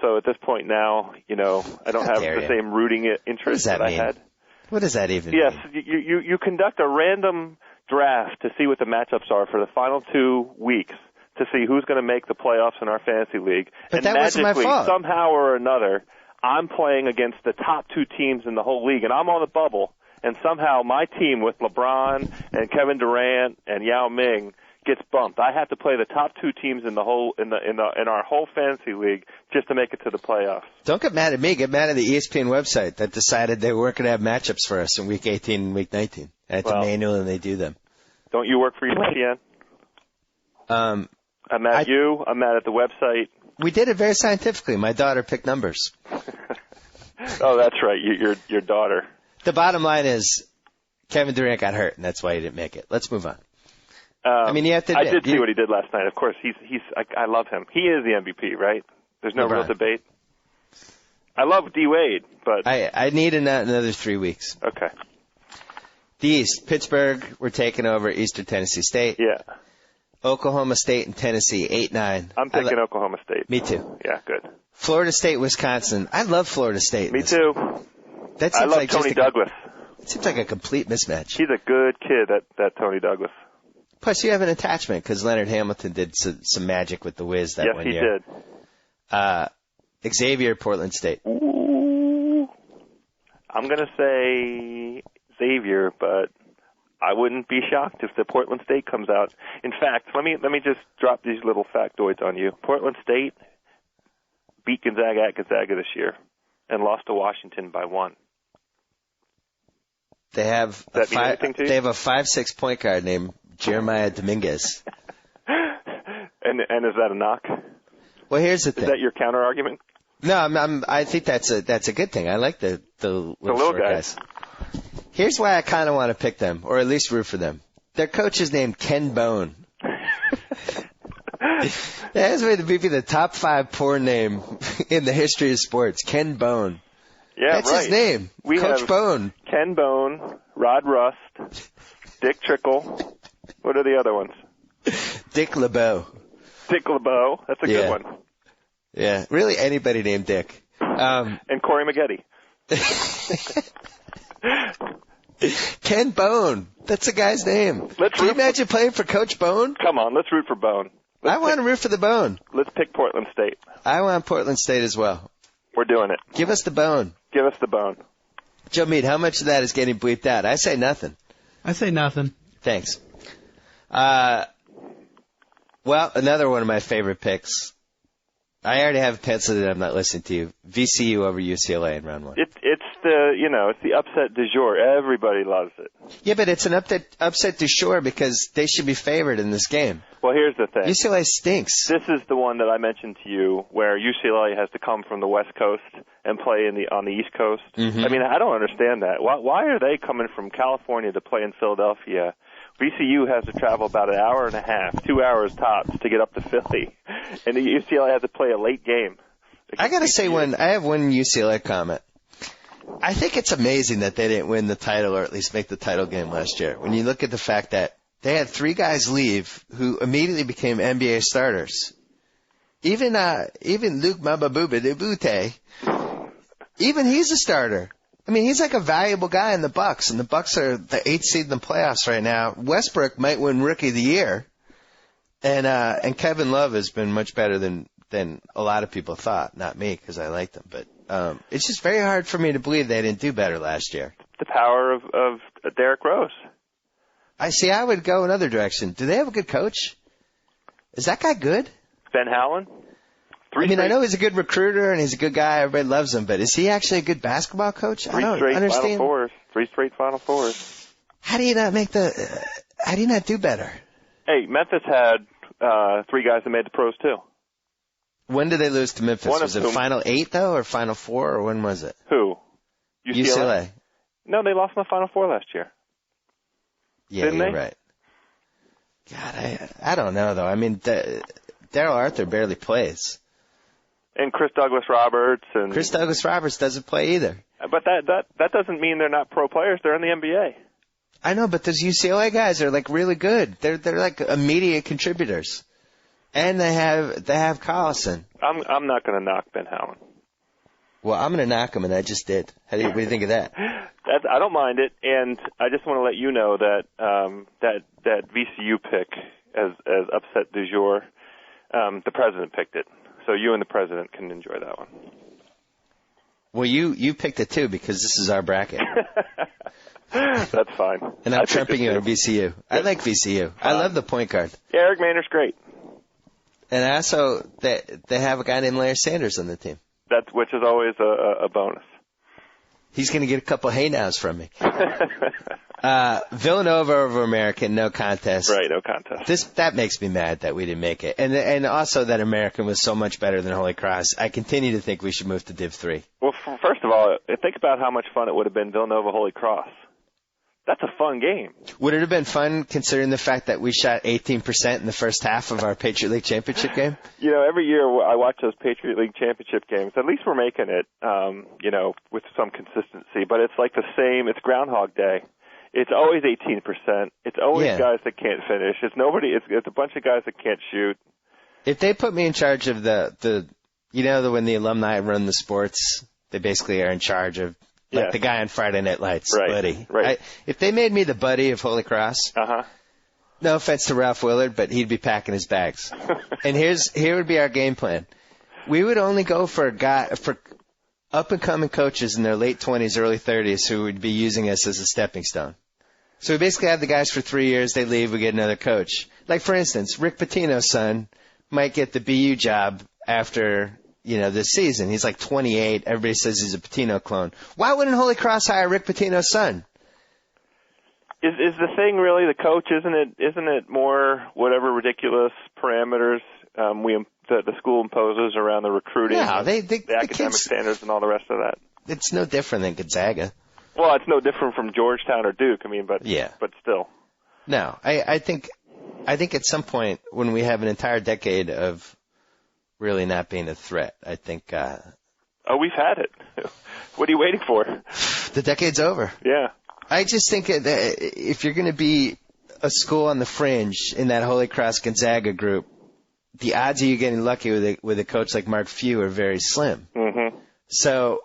So at this point now, I don't have the same rooting interest that I had. What does that even mean? Yes, you conduct a random draft to see what the matchups are for the final 2 weeks to see who's going to make the playoffs in our fantasy league. But and that wasn't my fault. Somehow or another, I'm playing against the top 2 teams in the whole league, and I'm on the bubble. And somehow my team with LeBron and Kevin Durant and Yao Ming gets bumped. I have to play the top 2 teams in our whole fantasy league just to make it to the playoffs. Don't get mad at me. Get mad at the ESPN website that decided they weren't going to have matchups for us in Week 18 and Week 19. And it's a manual, and they do them. Don't you work for ESPN? I'm mad at you. I'm mad at the website. We did it very scientifically. My daughter picked numbers. Oh, that's right. Your daughter. The bottom line is Kevin Durant got hurt, and that's why he didn't make it. Let's move on. You have to admit, I did see what he did last night. Of course, I love him. He is the MVP, right? There's no real debate. I love D. Wade, but I need another 3 weeks. Okay. The East, Pittsburgh, we're taking over Eastern Tennessee State. Yeah. Oklahoma State and Tennessee, 8-9. I'm taking Oklahoma State. Me too. Yeah, good. Florida State, Wisconsin. I love Florida State. Me too. I love Tony Douglas. It seems like a complete mismatch. He's a good kid, that Tony Douglas. Plus, you have an attachment because Leonard Hamilton did some magic with the Wiz that one year. Yes, he did. Xavier, Portland State. Ooh. I'm going to say Xavier, but I wouldn't be shocked if the Portland State comes out. In fact, let me just drop these little factoids on you. Portland State beat Gonzaga at Gonzaga this year and lost to Washington by 1. They have a 5'6" point guard named Jeremiah Dominguez. And is that a knock? Well, here's the thing. Is that your counter argument? No, I think that's a good thing. I like the little guys. Here's why I kind of want to pick them, or at least root for them. Their coach is named Ken Bone. That has made to be the top 5 porn name in the history of sports. Ken Bone. Yeah, that's his name. We Coach have Bone. Ken Bone, Rod Rust, Dick Trickle. What are the other ones? Dick LeBeau. Dick LeBeau. That's a good one. Yeah, really anybody named Dick. And Corey Maggette. Ken Bone. That's the guy's name. Can you imagine playing for Coach Bone? Come on, let's root for Bone. I want to root for the Bone. Let's pick Portland State. I want Portland State as well. We're doing it. Give us the Bone. Give us the Bone. Joe Meade, how much of that is getting bleeped out? I say nothing. I say nothing. Thanks. Well, another one of my favorite picks. I already have penciled it. I'm not listening to you. VCU over UCLA in round one. It's the upset du jour. Everybody loves it. Yeah, but it's an upset du jour because they should be favored in this game. Well, here's the thing. UCLA stinks. This is the one that I mentioned to you where UCLA has to come from the West Coast and play on the East Coast. Mm-hmm. I mean, I don't understand that. Why are they coming from California to play in Philadelphia? VCU has to travel about an hour and a half, 2 hours tops to get up to Philly. And the UCLA has to play a late game. I got to say I have one UCLA comment. I think it's amazing that they didn't win the title or at least make the title game last year. When you look at the fact that they had 3 guys leave who immediately became NBA starters. Even Luke Mbabute, even he's a starter. I mean, he's like a valuable guy in the Bucks, and the Bucks are the 8th seed in the playoffs right now. Westbrook might win Rookie of the Year, and Kevin Love has been much better than a lot of people thought. Not me, because I liked him, but it's just very hard for me to believe they didn't do better last year. The power of Derrick Rose. I would go another direction. Do they have a good coach? Is that guy good? Ben Howland? I know he's a good recruiter and he's a good guy. Everybody loves him, but is he actually a good basketball coach? I don't understand. 3 straight Final Fours. How do you not do better? Hey, Memphis had 3 guys that made the pros too. When did they lose to Memphis? Was it Final 8 though, or Final 4, or when was it? Who? UCLA. No, they lost in the Final 4 last year. Yeah, Didn't you're they? right. God, I don't know though. I mean, Daryl Arthur barely plays. And Chris Douglas Roberts doesn't play either. But that doesn't mean they're not pro players. They're in the NBA. I know, but those UCLA guys are like really good. They're like immediate contributors, and they have Collison. I'm not going to knock Ben Howland. Well, I'm going to knock him, and I just did. What do you think of that? I don't mind it, and I just want to let you know that that VCU pick as upset du jour, the president picked it. So you and the president can enjoy that one. Well, you picked it too because this is our bracket. That's fine. And I'm trumping you on VCU. I like VCU. I love the point guard. Yeah, Eric Maynard's great. And also, they have a guy named Larry Sanders on the team. Which is always a bonus. He's going to get a couple hey nows from me. Villanova over American, no contest. Right, no contest. That makes me mad that we didn't make it. And also that American was so much better than Holy Cross. I continue to think we should move to Div 3. Well, first of all, think about how much fun it would have been Villanova Holy Cross. That's a fun game. Would it have been fun considering the fact that we shot 18% in the first half of our Patriot League championship game? Every year I watch those Patriot League championship games. At least we're making it, with some consistency. But it's like the same. It's Groundhog Day. It's always 18%. It's always guys that can't finish. It's a bunch of guys that can't shoot. If they put me in charge of when the alumni run the sports, they basically are in charge of the guy on Friday Night Lights, right, Buddy. Right. If they made me the Buddy of Holy Cross, no offense to Ralph Willard, but he'd be packing his bags. And here would be our game plan. We would only go for up and coming coaches in their late 20s, early 30s who would be using us as a stepping stone. So we basically have the guys for 3 years, they leave, we get another coach. Like, for instance, Rick Pitino's son might get the BU job after, this season. He's like 28. Everybody says he's a Pitino clone. Why wouldn't Holy Cross hire Rick Pitino's son? Is the thing really the coach? Isn't it more whatever ridiculous parameters the school imposes around the recruiting, the academic standards, and all the rest of that? It's no different than Gonzaga. Well, it's no different from Georgetown or Duke. But still. No, I think at some point when we have an entire decade of really not being a threat, I think. We've had it. What are you waiting for? The decade's over. Yeah. I just think that if you're going to be a school on the fringe in that Holy Cross Gonzaga group, the odds of you getting lucky with a coach like Mark Few are very slim. Mm-hmm. So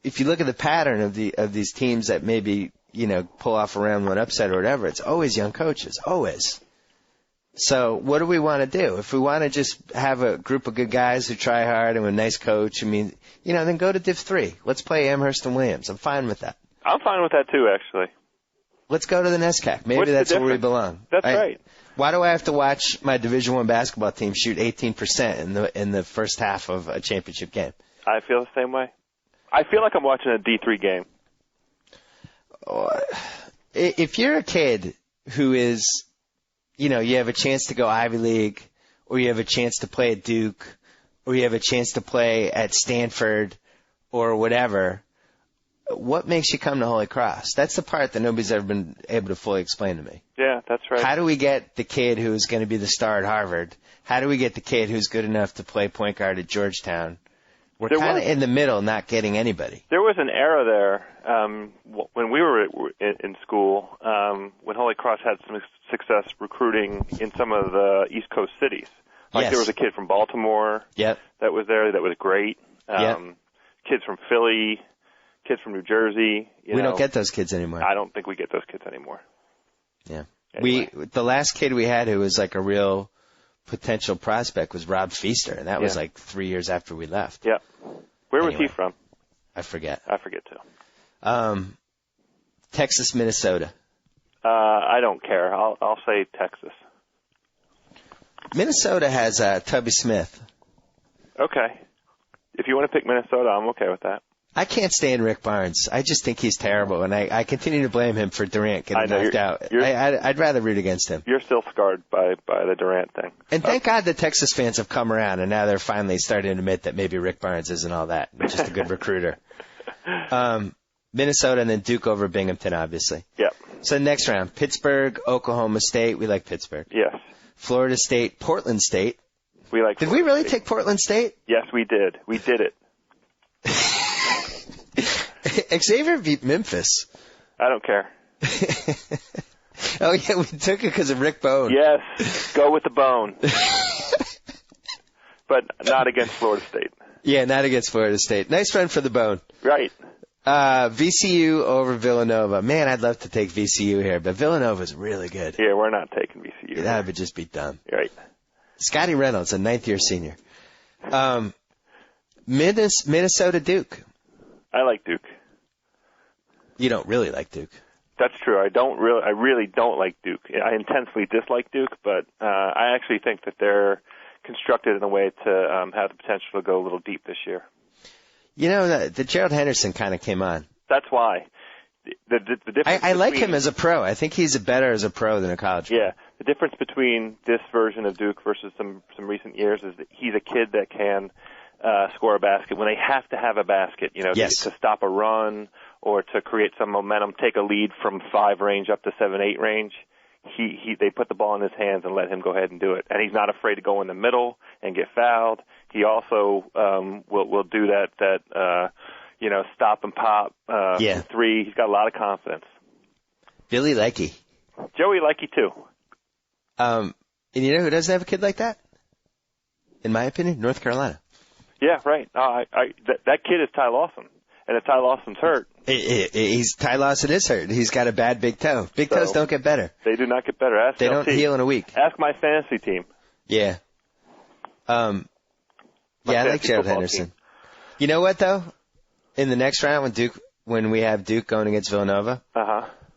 if you look at the pattern of these teams that maybe pull off a round one upset or whatever, it's always young coaches, always. So what do we want to do? If we want to just have a group of good guys who try hard and with a nice coach, then go to Div 3. Let's play Amherst and Williams. I'm fine with that. I'm fine with that too, actually. Let's go to the NESCAC. Maybe What's the that's where we difference? belong. That's right. Why do I have to watch my Division I basketball team shoot 18% in the first half of a championship game? I feel the same way. I feel like I'm watching a D3 game. If you're a kid who is, you have a chance to go Ivy League, or you have a chance to play at Duke, or you have a chance to play at Stanford, or whatever, what makes you come to Holy Cross? That's the part that nobody's ever been able to fully explain to me. Yeah, that's right. How do we get the kid who's going to be the star at Harvard? How do we get the kid who's good enough to play point guard at Georgetown? We're kind of in the middle, not getting anybody. There was an era there when we were in school, when Holy Cross had some success recruiting in some of the East Coast cities. Like there was a kid from Baltimore that was there that was great. Kids from Philly, kids from New Jersey. We don't get those kids anymore. I don't think we get those kids anymore. Yeah. Anyway. The last kid we had who was like a real potential prospect was Rob Feaster, and that was like 3 years after we left. Yeah. Where was he from? I forget. I forget too. Texas, Minnesota. I don't care. I'll say Texas. Minnesota has Tubby Smith. Okay. If you want to pick Minnesota, I'm okay with that. I can't stand Rick Barnes. I just think he's terrible, and I continue to blame him for Durant getting knocked out. I'd rather root against him. You're still scarred by the Durant thing. And thank God the Texas fans have come around, and now they're finally starting to admit that maybe Rick Barnes isn't all that, but just a good recruiter. Minnesota and then Duke over Binghamton, obviously. Yeah. So next round, Pittsburgh, Oklahoma State. We like Pittsburgh. Yes. Florida State, Portland State. We like. Did we really take Portland State? Yes, we did. We did it. Xavier beat Memphis. I don't care. Oh, yeah, we took it because of Rick Bone. Yes, go with the bone. But not against Florida State. Yeah, not against Florida State. Nice run for the Bone. Right. VCU over Villanova. Man, I'd love to take VCU here, but Villanova's really good. Yeah, we're not taking VCU. Yeah, that would just be dumb. Right. Scotty Reynolds, a ninth-year senior. Minnesota Duke. I like Duke. You don't really like Duke. That's true. I really don't like Duke. I intensely dislike Duke, but I actually think that they're constructed in a way to have the potential to go a little deep this year. The Gerald Henderson kind of came on. That's why. The difference I like him as a pro. I think he's better as a pro than a college pro. Yeah. The difference between this version of Duke versus some recent years is that he's a kid that can score a basket when they have to have a basket, to stop a run or to create some momentum, take a lead from 5 range up to 7-8 range. They put the ball in his hands and let him go ahead and do it. And he's not afraid to go in the middle and get fouled. He also will do that stop and pop three. He's got a lot of confidence. Billy Leakey. Joey Leakey too. And you know who doesn't have a kid like that? In my opinion, North Carolina. Yeah, right. That kid is Ty Lawson. And if Ty Lawson's hurt. Ty Lawson is hurt. He's got a bad big toe. Big toes don't get better. They do not get better. They don't heal in a week. Ask my fantasy team. Yeah. I like Gerald Henderson. Team. You know what, though? In the next round when we have Duke going against Villanova,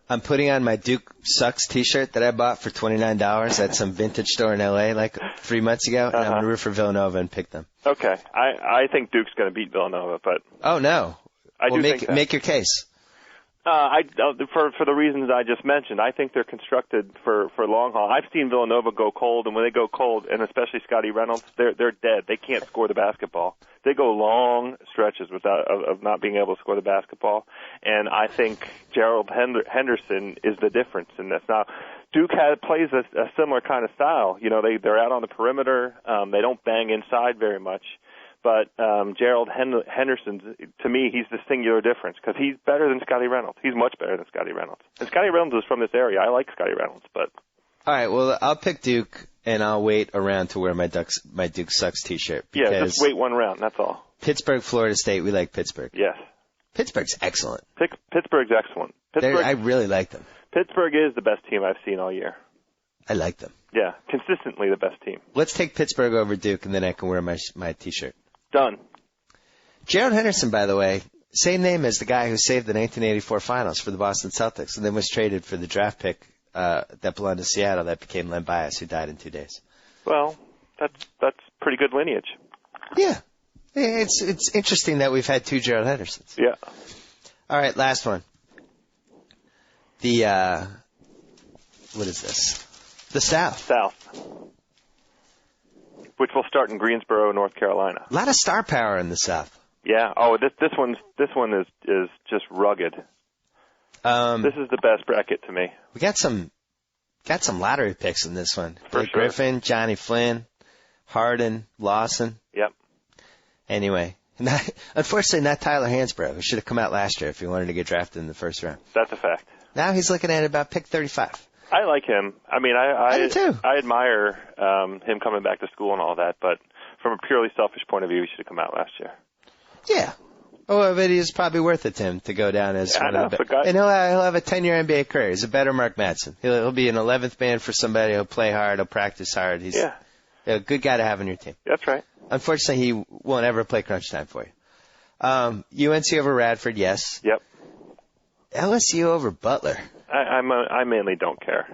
I'm putting on my Duke Sucks t-shirt that I bought for $29 at some vintage store in L.A. like 3 months ago, and I'm going to root for Villanova and pick them. Okay. I think Duke's going to beat Villanova, but... Oh, no. Make your case. For the reasons I just mentioned, I think they're constructed for long haul. I've seen Villanova go cold, and when they go cold, and especially Scotty Reynolds, they're dead. They can't score the basketball. They go long stretches of not being able to score the basketball, and I think Gerald Henderson is the difference in this. Now, Duke plays a similar kind of style. They're out on the perimeter. They don't bang inside very much. But Gerald Henderson, to me, he's the singular difference because he's better than Scotty Reynolds. He's much better than Scotty Reynolds. And Scotty Reynolds is from this area. I like Scotty Reynolds, but... All right, well, I'll pick Duke, and I'll wait around to wear my Duke Sucks t-shirt. Yeah, just wait one round, that's all. Pittsburgh, Florida State, we like Pittsburgh. Yes. Pittsburgh's excellent. Pittsburgh's excellent. I really like them. Pittsburgh is the best team I've seen all year. I like them. Yeah, consistently the best team. Let's take Pittsburgh over Duke, and then I can wear my t-shirt. Done. Gerald Henderson, by the way, Same name as the guy who saved the 1984 finals for the Boston Celtics and then was traded for the draft pick that belonged to Seattle that became Len Bias, who died in 2 days. Well, that's pretty good lineage. Yeah. It's interesting that we've had 2 Gerald Hendersons. Yeah. All right, last one. The, what is this? The South. South. Which will start in Greensboro, North Carolina. A lot of star power in the South. Yeah. Oh, this one is just rugged. This is the best bracket to me. We got some lottery picks in this one. For Blake sure. Griffin, Johnny Flynn, Harden, Lawson. Yep. Anyway, unfortunately not Tyler Hansbrough, who should have come out last year if he wanted to get drafted in the first round. That's a fact. Now he's looking at about pick 35. I like him. I mean, I do too. I admire him coming back to school and all that, but from a purely selfish point of view, he should have come out last year. Yeah. Oh, but he's probably worth it to him to go down as one of the best. And he'll have a 10-year NBA career. He's a better Mark Madsen. He'll be an 11th man for somebody. He'll play hard. He'll practice hard. He's a good guy to have on your team. That's right. Unfortunately, he won't ever play crunch time for you. UNC over Radford, yes. Yep. LSU over Butler. I mainly don't care.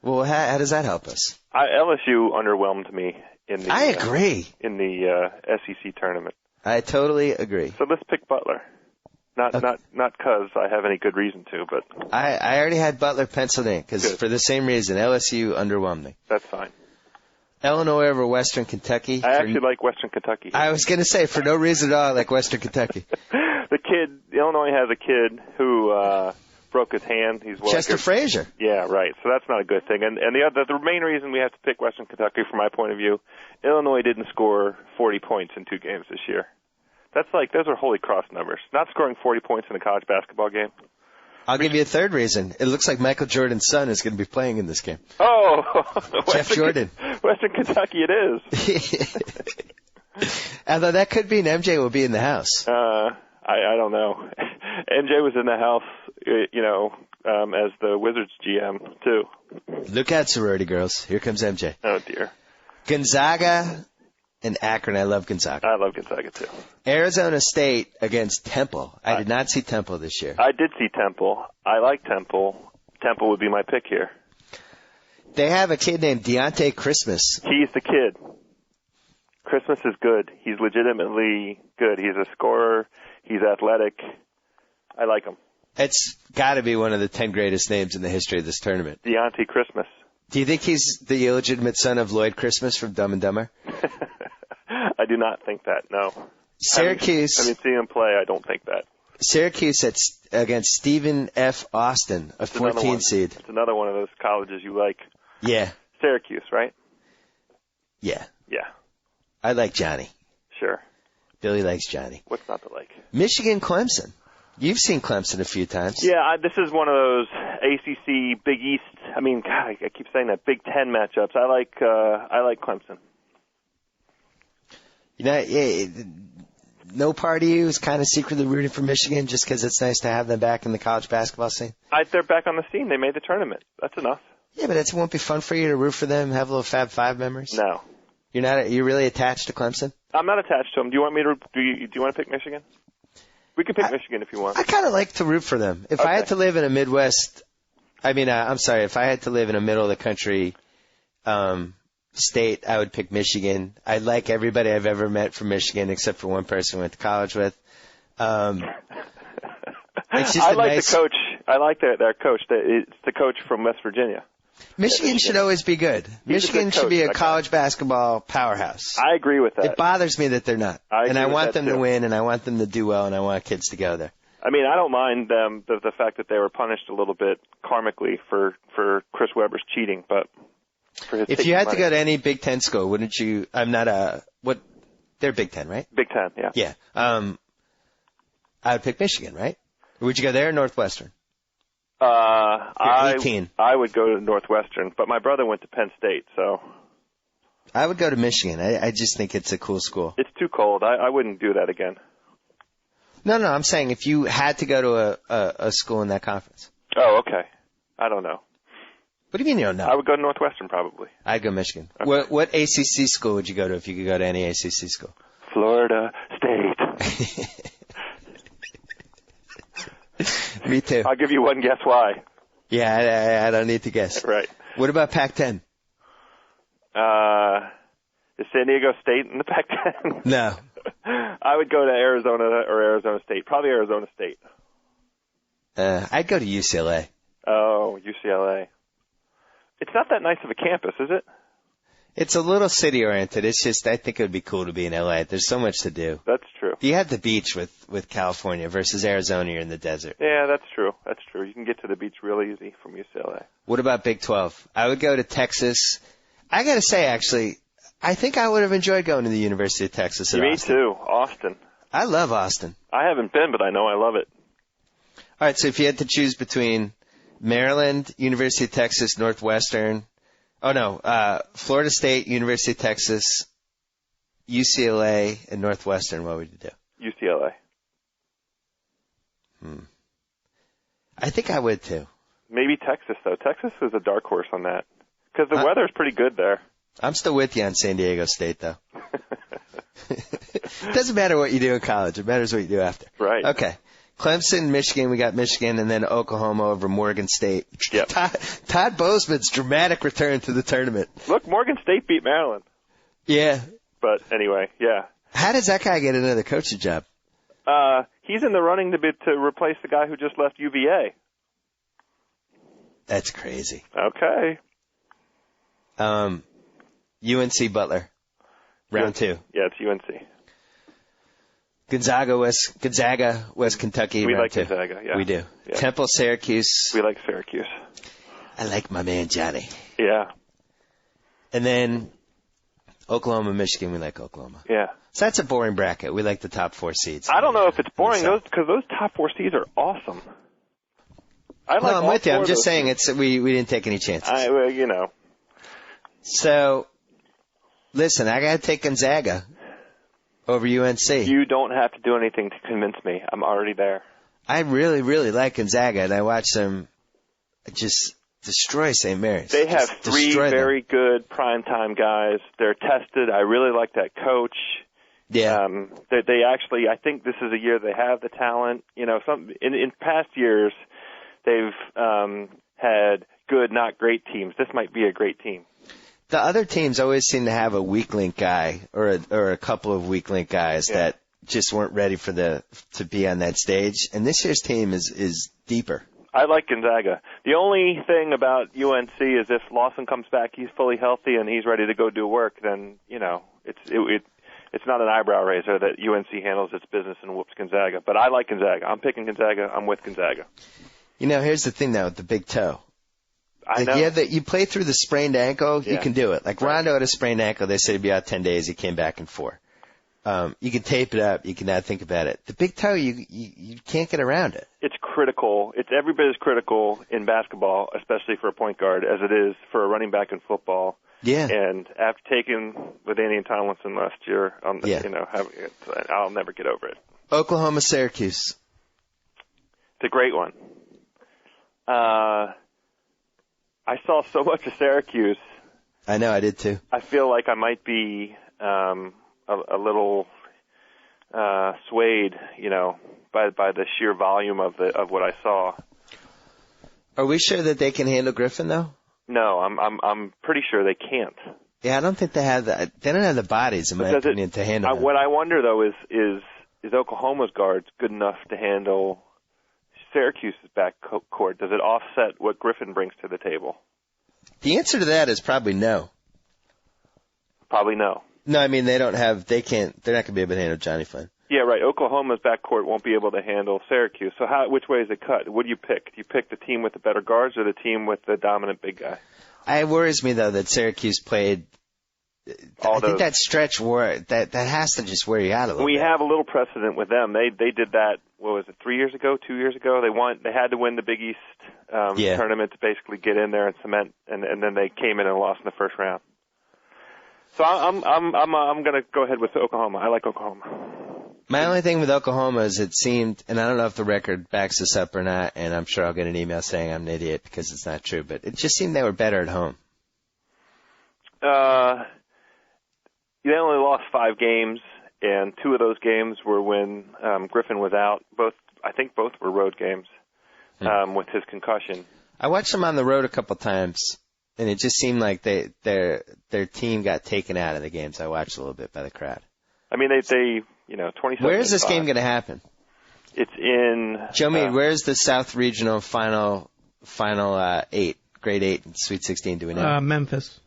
Well, how does that help us? LSU underwhelmed me in the. I agree. In the SEC tournament. I totally agree. So let's pick Butler. Not because I have any good reason to, but I already had Butler penciled in because for the same reason, LSU underwhelmed me. That's fine. Illinois over Western Kentucky. I actually like Western Kentucky. I was going to say, for no reason at all, I like Western Kentucky. Illinois has a kid who broke his hand. He's Chester Frazier. Yeah, right. So that's not a good thing. And the main reason we have to pick Western Kentucky, from my point of view, Illinois didn't score 40 points in 2 games this year. Those are Holy Cross numbers. Not scoring 40 points in a college basketball game. I'll give you a third reason. It looks like Michael Jordan's son is going to be playing in this game. Oh, Jeff Jordan. Western Kentucky it is. Although that could mean MJ will be in the house. I don't know. MJ was in the house, as the Wizards GM, too. Look out, sorority girls. Here comes MJ. Oh, dear. Gonzaga and Akron. I love Gonzaga. I love Gonzaga, too. Arizona State against Temple. I did not see Temple this year. I did see Temple. I like Temple. Temple would be my pick here. They have a kid named Deontay Christmas. He's the kid. Christmas is good. He's legitimately good. He's a scorer. He's athletic. I like him. It's got to be one of the 10 greatest names in the history of this tournament. Deontay Christmas. Do you think he's the illegitimate son of Lloyd Christmas from Dumb and Dumber? I do not think that, no. Syracuse. I mean, seeing him play, I don't think that. Syracuse against Stephen F. Austin, a 14 seed. It's another one of those colleges you like. Yeah. Syracuse, right? Yeah. Yeah. I like Johnny. Sure. Billy likes Johnny. What's not to like? Michigan, Clemson. You've seen Clemson a few times. Yeah, this is one of those ACC Big East. I mean, God, I keep saying that Big Ten matchups. I like Clemson. No part of you is kind of secretly rooting for Michigan just because it's nice to have them back in the college basketball scene. They're back on the scene. They made the tournament. That's enough. Yeah, but it won't be fun for you to root for them, have little Fab Five memories. No. You're really attached to Clemson? I'm not attached to them. Do you want me to? Do you want to pick Michigan? We can pick Michigan if you want. I kind of like to root for them. If I had to live in a Midwest, if I had to live in a middle of the country state, I would pick Michigan. I like everybody I've ever met from Michigan except for one person I went to college with. It's just I like the coach. I like their coach. It's the coach from West Virginia. Michigan should always be good. Michigan should be a college basketball powerhouse. I agree with that. It bothers me that they're not. And I want them to win, and I want them to do well, and I want kids to go there. I mean, I don't mind the fact that they were punished a little bit karmically for Chris Webber's cheating, but for his if you had to go to any Big Ten school, wouldn't you? They're Big Ten, right? Big Ten, yeah. Yeah. I would pick Michigan, right? Or would you go there or Northwestern? I would go to Northwestern, but my brother went to Penn State, so. I would go to Michigan. I just think it's a cool school. It's too cold. I wouldn't do that again. No, I'm saying if you had to go to a school in that conference. Oh, okay. I don't know. What do you mean you don't know? I would go to Northwestern probably. I'd go Michigan. Okay. What ACC school would you go to if you could go to any ACC school? Florida State. Me too. I'll give you one guess why. Yeah, I don't need to guess. Right. What about Pac-10? Is San Diego State in the Pac-10? No. I would go to Arizona or Arizona State. Probably Arizona State. I'd go to UCLA. Oh, UCLA. It's not that nice of a campus, is it? It's a little city-oriented. It's just, I think it would be cool to be in LA. There's so much to do. That's true. You have the beach with California versus Arizona, you're in the desert. Yeah, that's true. That's true. You can get to the beach real easy from UCLA. What about Big 12? I would go to Texas. I got to say, actually, I think I would have enjoyed going to the University of Texas at Me Austin. too. Austin. I love Austin. I haven't been, but I know I love it. All right, so if you had to choose between Maryland, University of Texas, Northwestern, Florida State, University of Texas, UCLA, and Northwestern, what would you do? UCLA. I think I would too. Maybe Texas, though. Texas is a dark horse on that because the weather's pretty good there. I'm still with you on San Diego State, though. It doesn't matter what you do in college. It matters what you do after. Right. Okay. Clemson, Michigan, we got Michigan, and then Oklahoma over Morgan State. Yep. Todd Bozeman's dramatic return to the tournament. Look, Morgan State beat Maryland. Yeah. But anyway, yeah. How does that guy get another coaching job? He's in the running to replace the guy who just left UVA. That's crazy. Okay. UNC Butler, round 2. Yeah, it's UNC. Gonzaga, West Kentucky, We round like 2. Gonzaga, yeah. We do. Yeah. Temple, Syracuse. We like Syracuse. I like my man Johnny. Yeah. And then Oklahoma, Michigan, we like Oklahoma. Yeah. So that's a boring bracket. We like the top 4 seeds. I don't know if it's boring because those top 4 seeds are awesome. I'm with you. I'm just saying we didn't take any chances. So, listen, I got to take Gonzaga over UNC. You don't have to do anything to convince me. I'm already there. I really, really like Gonzaga, and I watched them just destroy St. Mary's. They have 3 very good primetime guys. They're tested. I really like that coach. Yeah. They actually, I think this is a year they have the talent. In past years, they've had good, not great teams. This might be a great team. The other teams always seem to have a weak link guy or a couple of weak link guys that just weren't ready to be on that stage. And this year's team is deeper. I like Gonzaga. The only thing about UNC is if Lawson comes back, he's fully healthy and he's ready to go do work, then, it's not an eyebrow raiser that UNC handles its business and whoops Gonzaga. But I like Gonzaga. I'm picking Gonzaga. I'm with Gonzaga. Here's the thing, though, with the big toe. I know. You play through the sprained ankle, you can do it. Like Rondo had a sprained ankle. They said he'd be out 10 days. He came back in 4. You can tape it up. You can not think about it. The big toe, you can't get around it. It's critical. It's every bit as critical in basketball, especially for a point guard, as it is for a running back in football. Yeah. And after taking with Andy and Tomlinson last year, I'll never get over it. Oklahoma, Syracuse. It's a great one. I saw so much of Syracuse. I know, I did too. I feel like I might be a little swayed, by the sheer volume of what I saw. Are we sure that they can handle Griffin though? No, I'm pretty sure they can't. Yeah, I don't think they have the. They don't have the bodies, in my opinion, to handle him. What I wonder though is Oklahoma's guards good enough to handle Syracuse's backcourt? Does it offset what Griffin brings to the table? The answer to that is probably no. Probably no. No, I mean, they're not going to be able to handle Johnny Flynn. Yeah, right. Oklahoma's backcourt won't be able to handle Syracuse. So which way is it cut? What do you pick? Do you pick the team with the better guards or the team with the dominant big guy? It worries me, though, that Syracuse played. I think that stretch that has to just wear you out a little bit. We have a little precedent with them. They did that, 3 years ago, 2 years ago? They had to win the Big East tournament to basically get in there and cement, and then they came in and lost in the first round. So I'm going to go ahead with Oklahoma. I like Oklahoma. My only thing with Oklahoma is it seemed, and I don't know if the record backs this up or not, and I'm sure I'll get an email saying I'm an idiot because it's not true, but it just seemed they were better at home. They only lost 5 games, and 2 of those games were when Griffin was out. I think both were road games. with his concussion. I watched them on the road a couple times, and it just seemed like their team got taken out of the games. I watched a little bit by the crowd. I mean, they 27. Where is this game going to happen? It's in Joe Mead. Where's the South Regional final 8, grade 8, and Sweet 16? Do we know? Memphis.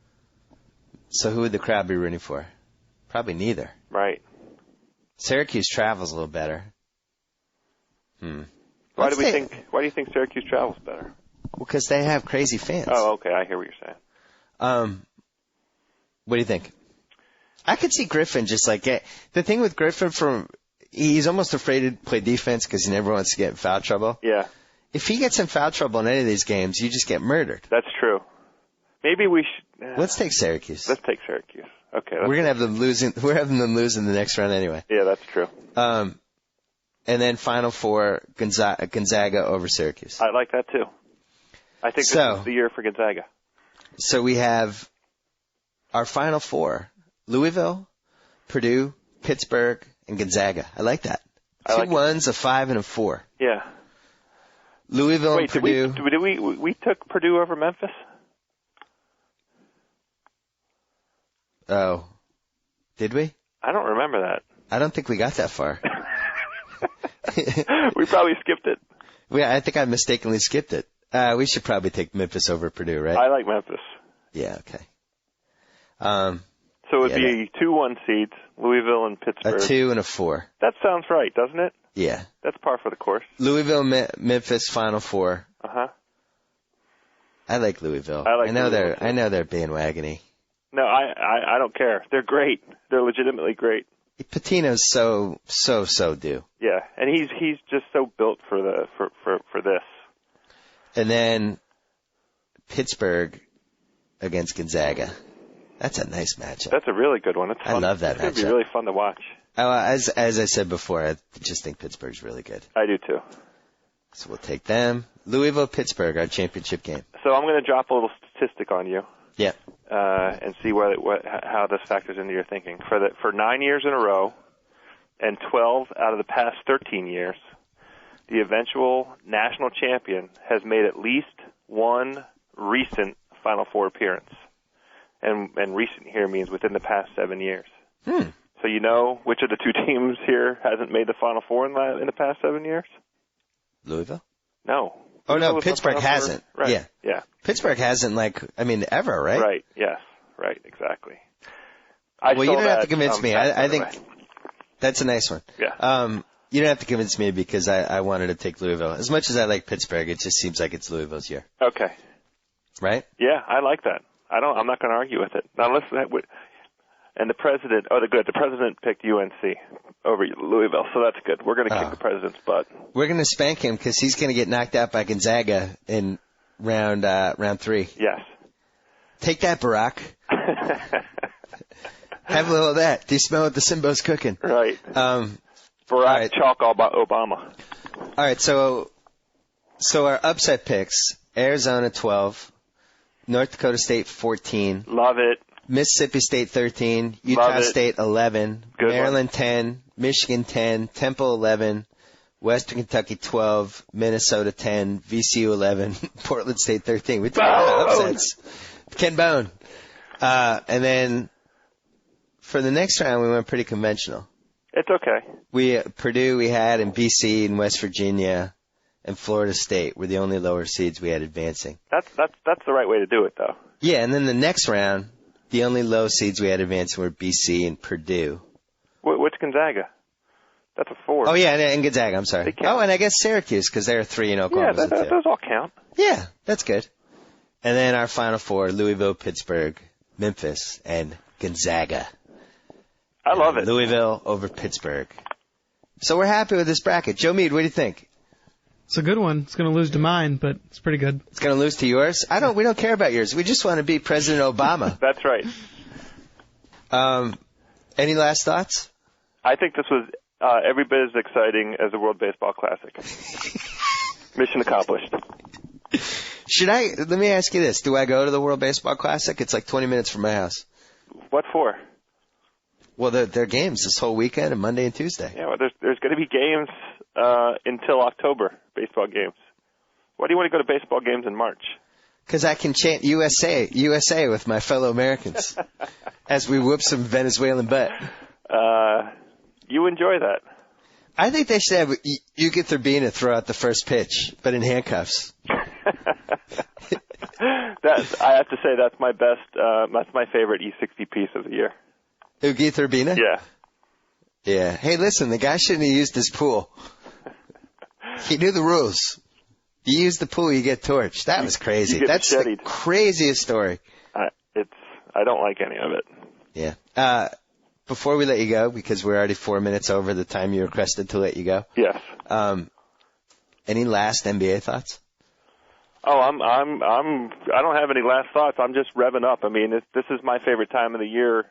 So who would the crowd be rooting for? Probably neither. Right. Syracuse travels a little better. Why do you think Syracuse travels better? Well, because they have crazy fans. Oh, okay. I hear what you're saying. What do you think? I could see Griffin just the thing with Griffin he's almost afraid to play defense because he never wants to get in foul trouble. Yeah. If he gets in foul trouble in any of these games, you just get murdered. That's true. Maybe we should. Let's take Syracuse. Let's take Syracuse. Okay. We're gonna have them losing. We're having them lose in the next round anyway. Yeah, that's true. And then Final Four, Gonzaga over Syracuse. I like that too. I think this is the year for Gonzaga. So we have our Final Four: Louisville, Purdue, Pittsburgh, and Gonzaga. I like that. Two 1s, a 5, and a 4. Yeah. Louisville and Purdue. Did we took Purdue over Memphis? Oh, did we? I don't remember that. I don't think we got that far. We probably skipped it. I think I mistakenly skipped it. We should probably take Memphis over Purdue, right? I like Memphis. Yeah, okay. So it would be 2 1 seeds, Louisville and Pittsburgh. A 2 and a 4. That sounds right, doesn't it? Yeah. That's par for the course. Louisville, Memphis, Final Four. Uh-huh. I like Louisville. I know they're bandwagony. No, I don't care. They're great. They're legitimately great. Patino's so due. Yeah, and he's just so built for this. And then Pittsburgh against Gonzaga. That's a nice matchup. That's a really good one. It's fun. I love that matchup. It's going to be really fun to watch. As I said before, I just think Pittsburgh's really good. I do too. So we'll take them. Louisville, Pittsburgh, our championship game. So I'm going to drop a little statistic on you. Yeah. And see how this factors into your thinking. For 9 years in a row, and 12 out of the past 13 years, the eventual national champion has made at least one recent Final Four appearance. And recent here means within the past 7 years. So you know which of the two teams here hasn't made the Final Four in the past 7 years? Louisville? No. Oh, no, Pittsburgh hasn't. Right. Yeah. Pittsburgh hasn't, ever, right? Right, yes. Right, exactly. You don't have to convince me. I think that's a nice one. Yeah. You don't have to convince me because I wanted to take Louisville. As much as I like Pittsburgh, it just seems like it's Louisville's year. Okay. Right? Yeah, I like that. I'm not going to argue with it. And the president, the president picked UNC over Louisville, so that's good. We're going to kick the president's butt. We're going to spank him because he's going to get knocked out by Gonzaga in round 3. Yes. Take that, Barack. Have a little of that. Do you smell what the Simbo's cooking? Right. Barack chalk all about Obama. All right, so our upset picks, Arizona 12, North Dakota State 14. Love it. Mississippi State 13, Utah State 11, Good Maryland 10, Michigan 10, Temple 11, Western Kentucky 12, Minnesota 10, VCU 11, Portland State 13. We took a lot of upsets. Ken Bone. And then for the next round, we went pretty conventional. It's okay. Purdue we had, and BC and West Virginia and Florida State were the only lower seeds we had advancing. That's the right way to do it, though. Yeah, and then the next round, the only low seeds we had advancing were BC and Purdue. What's Gonzaga? That's a 4. Oh, yeah, and Gonzaga, I'm sorry. Oh, and I guess Syracuse, because they're 3 in Oklahoma. Yeah, those all count. Yeah, that's good. And then our Final Four, Louisville, Pittsburgh, Memphis, and Gonzaga. I love it. Louisville over Pittsburgh. So we're happy with this bracket. Joe Mead, what do you think? It's a good one. It's going to lose to mine, but it's pretty good. It's going to lose to yours? We don't care about yours. We just want to beat President Obama. That's right. Any last thoughts? I think this was every bit as exciting as the World Baseball Classic. Mission accomplished. Let me ask you this. Do I go to the World Baseball Classic? It's like 20 minutes from my house. What for? Well, there are games this whole weekend, and Monday and Tuesday. Yeah, well, there's going to be games until October, baseball games. Why do you want to go to baseball games in March? Because I can chant USA, USA with my fellow Americans as we whoop some Venezuelan butt. You enjoy that. I think they should have Ugueth Urbina throw out the first pitch, but in handcuffs. I have to say that's my best. That's my favorite E60 piece of the year. Ugueth Urbina? Yeah. Yeah. Hey, listen, the guy shouldn't have used his pool. He knew the rules. You use the pool, you get torched. That was crazy. That's the craziest story. I don't like any of it. Yeah. Before we let you go, because we're already 4 minutes over the time you requested to let you go. Yes. Any last NBA thoughts? Oh, I don't have any last thoughts. I'm just revving up. I mean, this is my favorite time of the year,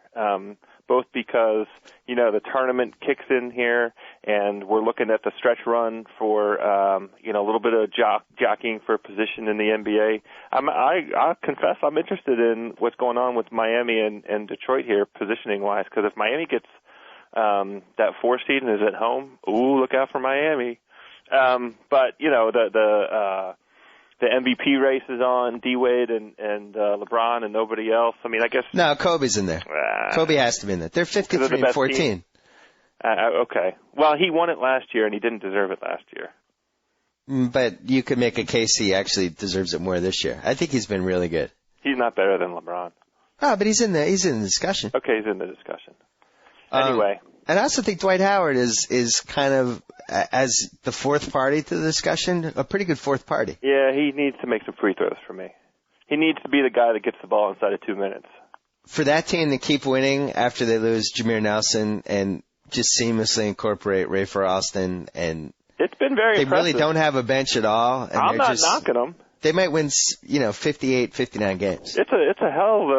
both because, the tournament kicks in here and we're looking at the stretch run for, a little bit of jockeying for position in the NBA. I confess I'm interested in what's going on with Miami and Detroit here, positioning-wise, because if Miami gets that 4 seed and is at home, look out for Miami. But, the MVP race is on, D-Wade and LeBron and nobody else. I mean, I guess... No, Kobe's in there. Kobe has to be in there. They're 53-14. Okay. Well, he won it last year, and he didn't deserve it last year. But you could make a case he actually deserves it more this year. I think he's been really good. He's not better than LeBron. Oh, but he's in the discussion. Okay, he's in the discussion. Anyway. And I also think Dwight Howard is kind of, as the fourth party to the discussion, a pretty good fourth party. Yeah, he needs to make some free throws for me. He needs to be the guy that gets the ball inside of 2 minutes. For that team to keep winning after they lose Jameer Nelson and just seamlessly incorporate Rafer Alston, and it's been very they impressive. really don't have a bench at all. And I'm not knocking them. They might win, 58, 59 games. It's a hell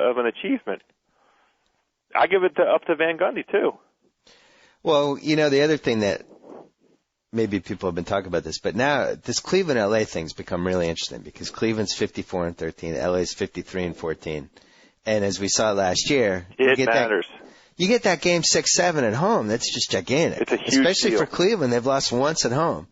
of an achievement. I give it up to Van Gundy, too. Well, the other thing that maybe people have been talking about this, but now this Cleveland-LA thing's become really interesting because Cleveland's 54-13, LA's 53-14. And as we saw last year, it matters. You get that game 6-7 at home. That's just gigantic. It's a huge Especially deal. for Cleveland. They've lost once at home.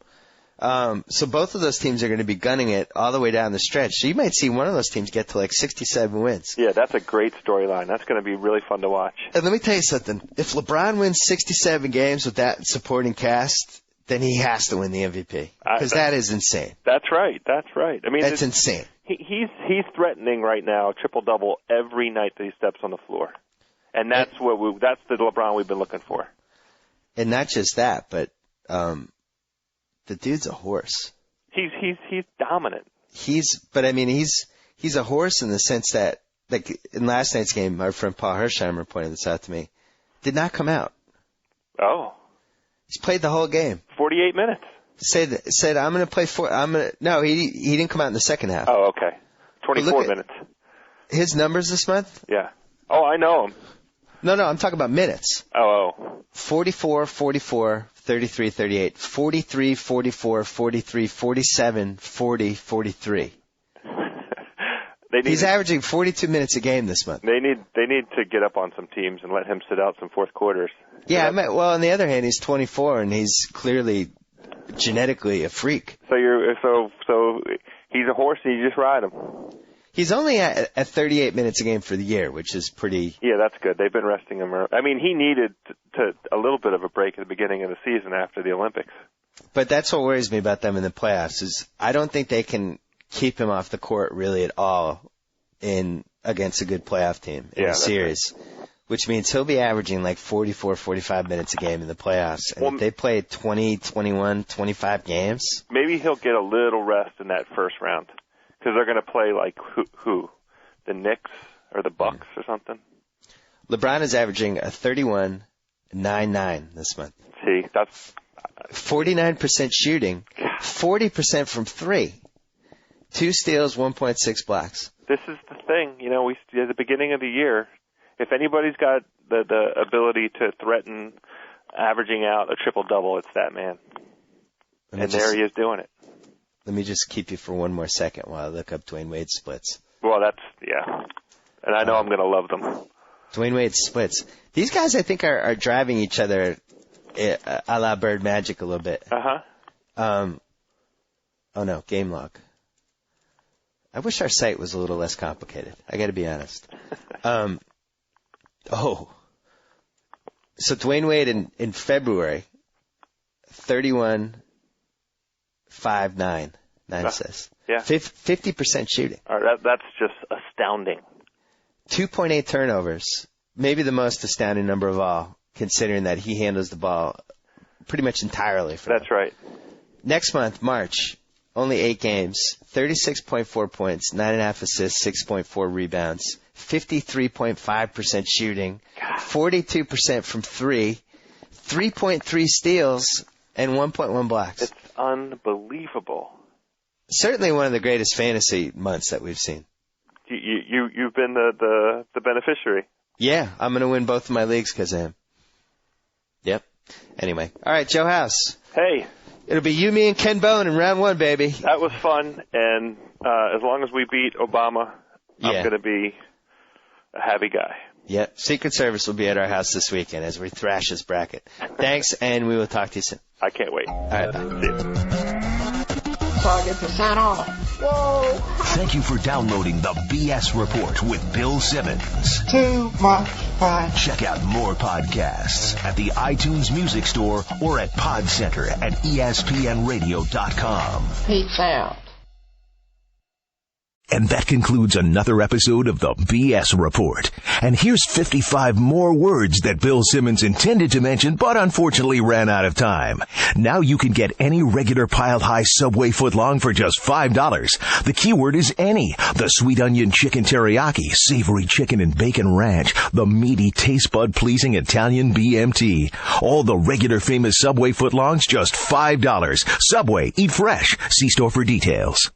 So both of those teams are going to be gunning it all the way down the stretch. So you might see one of those teams get to 67 wins. Yeah, that's a great storyline. That's going to be really fun to watch. And let me tell you something. If LeBron wins 67 games with that supporting cast, then he has to win the MVP. Because that is insane. That's right. I mean, that's insane. He's threatening right now a triple-double every night that he steps on the floor. And that's the LeBron we've been looking for. And not just that, but the dude's a horse. He's dominant. He's a horse in the sense that, like in last night's game, our friend Paul Hersheimer pointed this out to me, did not come out. Oh. He's played the whole game. 48 minutes. Said I'm going to play No, he didn't come out in the second half. Oh, okay. 24 minutes. His numbers this month? Yeah. Oh, I know him. No, I'm talking about minutes. Oh. 44, 44, 33, 38, 43, 44, 43, 47, 40, 43. He's averaging 42 minutes a game this month. They need to get up on some teams and let him sit out some fourth quarters. Yeah, well, on the other hand, he's 24 and he's clearly genetically a freak. So he's a horse and you just ride him. He's only at 38 minutes a game for the year, which is pretty... Yeah, that's good. They've been resting him. I mean, he needed a little bit of a break at the beginning of the season after the Olympics. But that's what worries me about them in the playoffs is I don't think they can keep him off the court really at all against a good playoff team in a series, which means he'll be averaging 44, 45 minutes a game in the playoffs. And if they play 20, 21, 25 games... Maybe he'll get a little rest in that first round. Because they're going to play who? The Knicks or the Bucks or something? LeBron is averaging a 31.99 this month. See, that's... 49% shooting, 40% from three. 2 steals, 1.6 blocks. This is the thing. At the beginning of the year, if anybody's got the ability to threaten averaging out a triple-double, it's that man. And there he is doing it. Let me just keep you for one more second while I look up Dwayne Wade's splits. Well, yeah. And I know I'm going to love them. Dwayne Wade's splits. These guys, I think, are driving each other a la Bird Magic a little bit. Uh-huh. Oh, no, game log. I wish our site was a little less complicated. I got to be honest. So Dwayne Wade in February, 31, 5, 9 assists. Yeah. 50% shooting. All right, that's just astounding. 2.8 turnovers. Maybe the most astounding number of all, considering that he handles the ball pretty much entirely for That's them. right. Next month, March, only 8 games, 36.4 points, 9.5 assists, 6.4 rebounds, 53.5% shooting, 42% from 3, 3.3 steals, and 1.1 blocks. It's unbelievable. Certainly one of the greatest fantasy months that we've seen. You've been the beneficiary. Yeah, I'm going to win both of my leagues because of him. Yep. Anyway. All right, Joe House. Hey. It'll be you, me, and Ken Bone in round 1, baby. That was fun, and as long as we beat Obama, I'm going to be a happy guy. Yep. Secret Service will be at our house this weekend as we thrash this bracket. Thanks, and we will talk to you soon. I can't wait. All right, bye. See you. So I get to sign off. Whoa! Thank you for downloading the BS Report with Bill Simmons. Too much fun. Check out more podcasts at the iTunes Music Store or at Podcenter at ESPNradio.com. Peace out. And that concludes another episode of the BS Report. And here's 55 more words that Bill Simmons intended to mention, but unfortunately ran out of time. Now you can get any regular piled high Subway footlong for just $5. The keyword is any. The sweet onion chicken teriyaki, savory chicken and bacon ranch, the meaty taste bud pleasing Italian BMT. All the regular famous Subway footlongs, just $5. Subway, eat fresh. See store for details.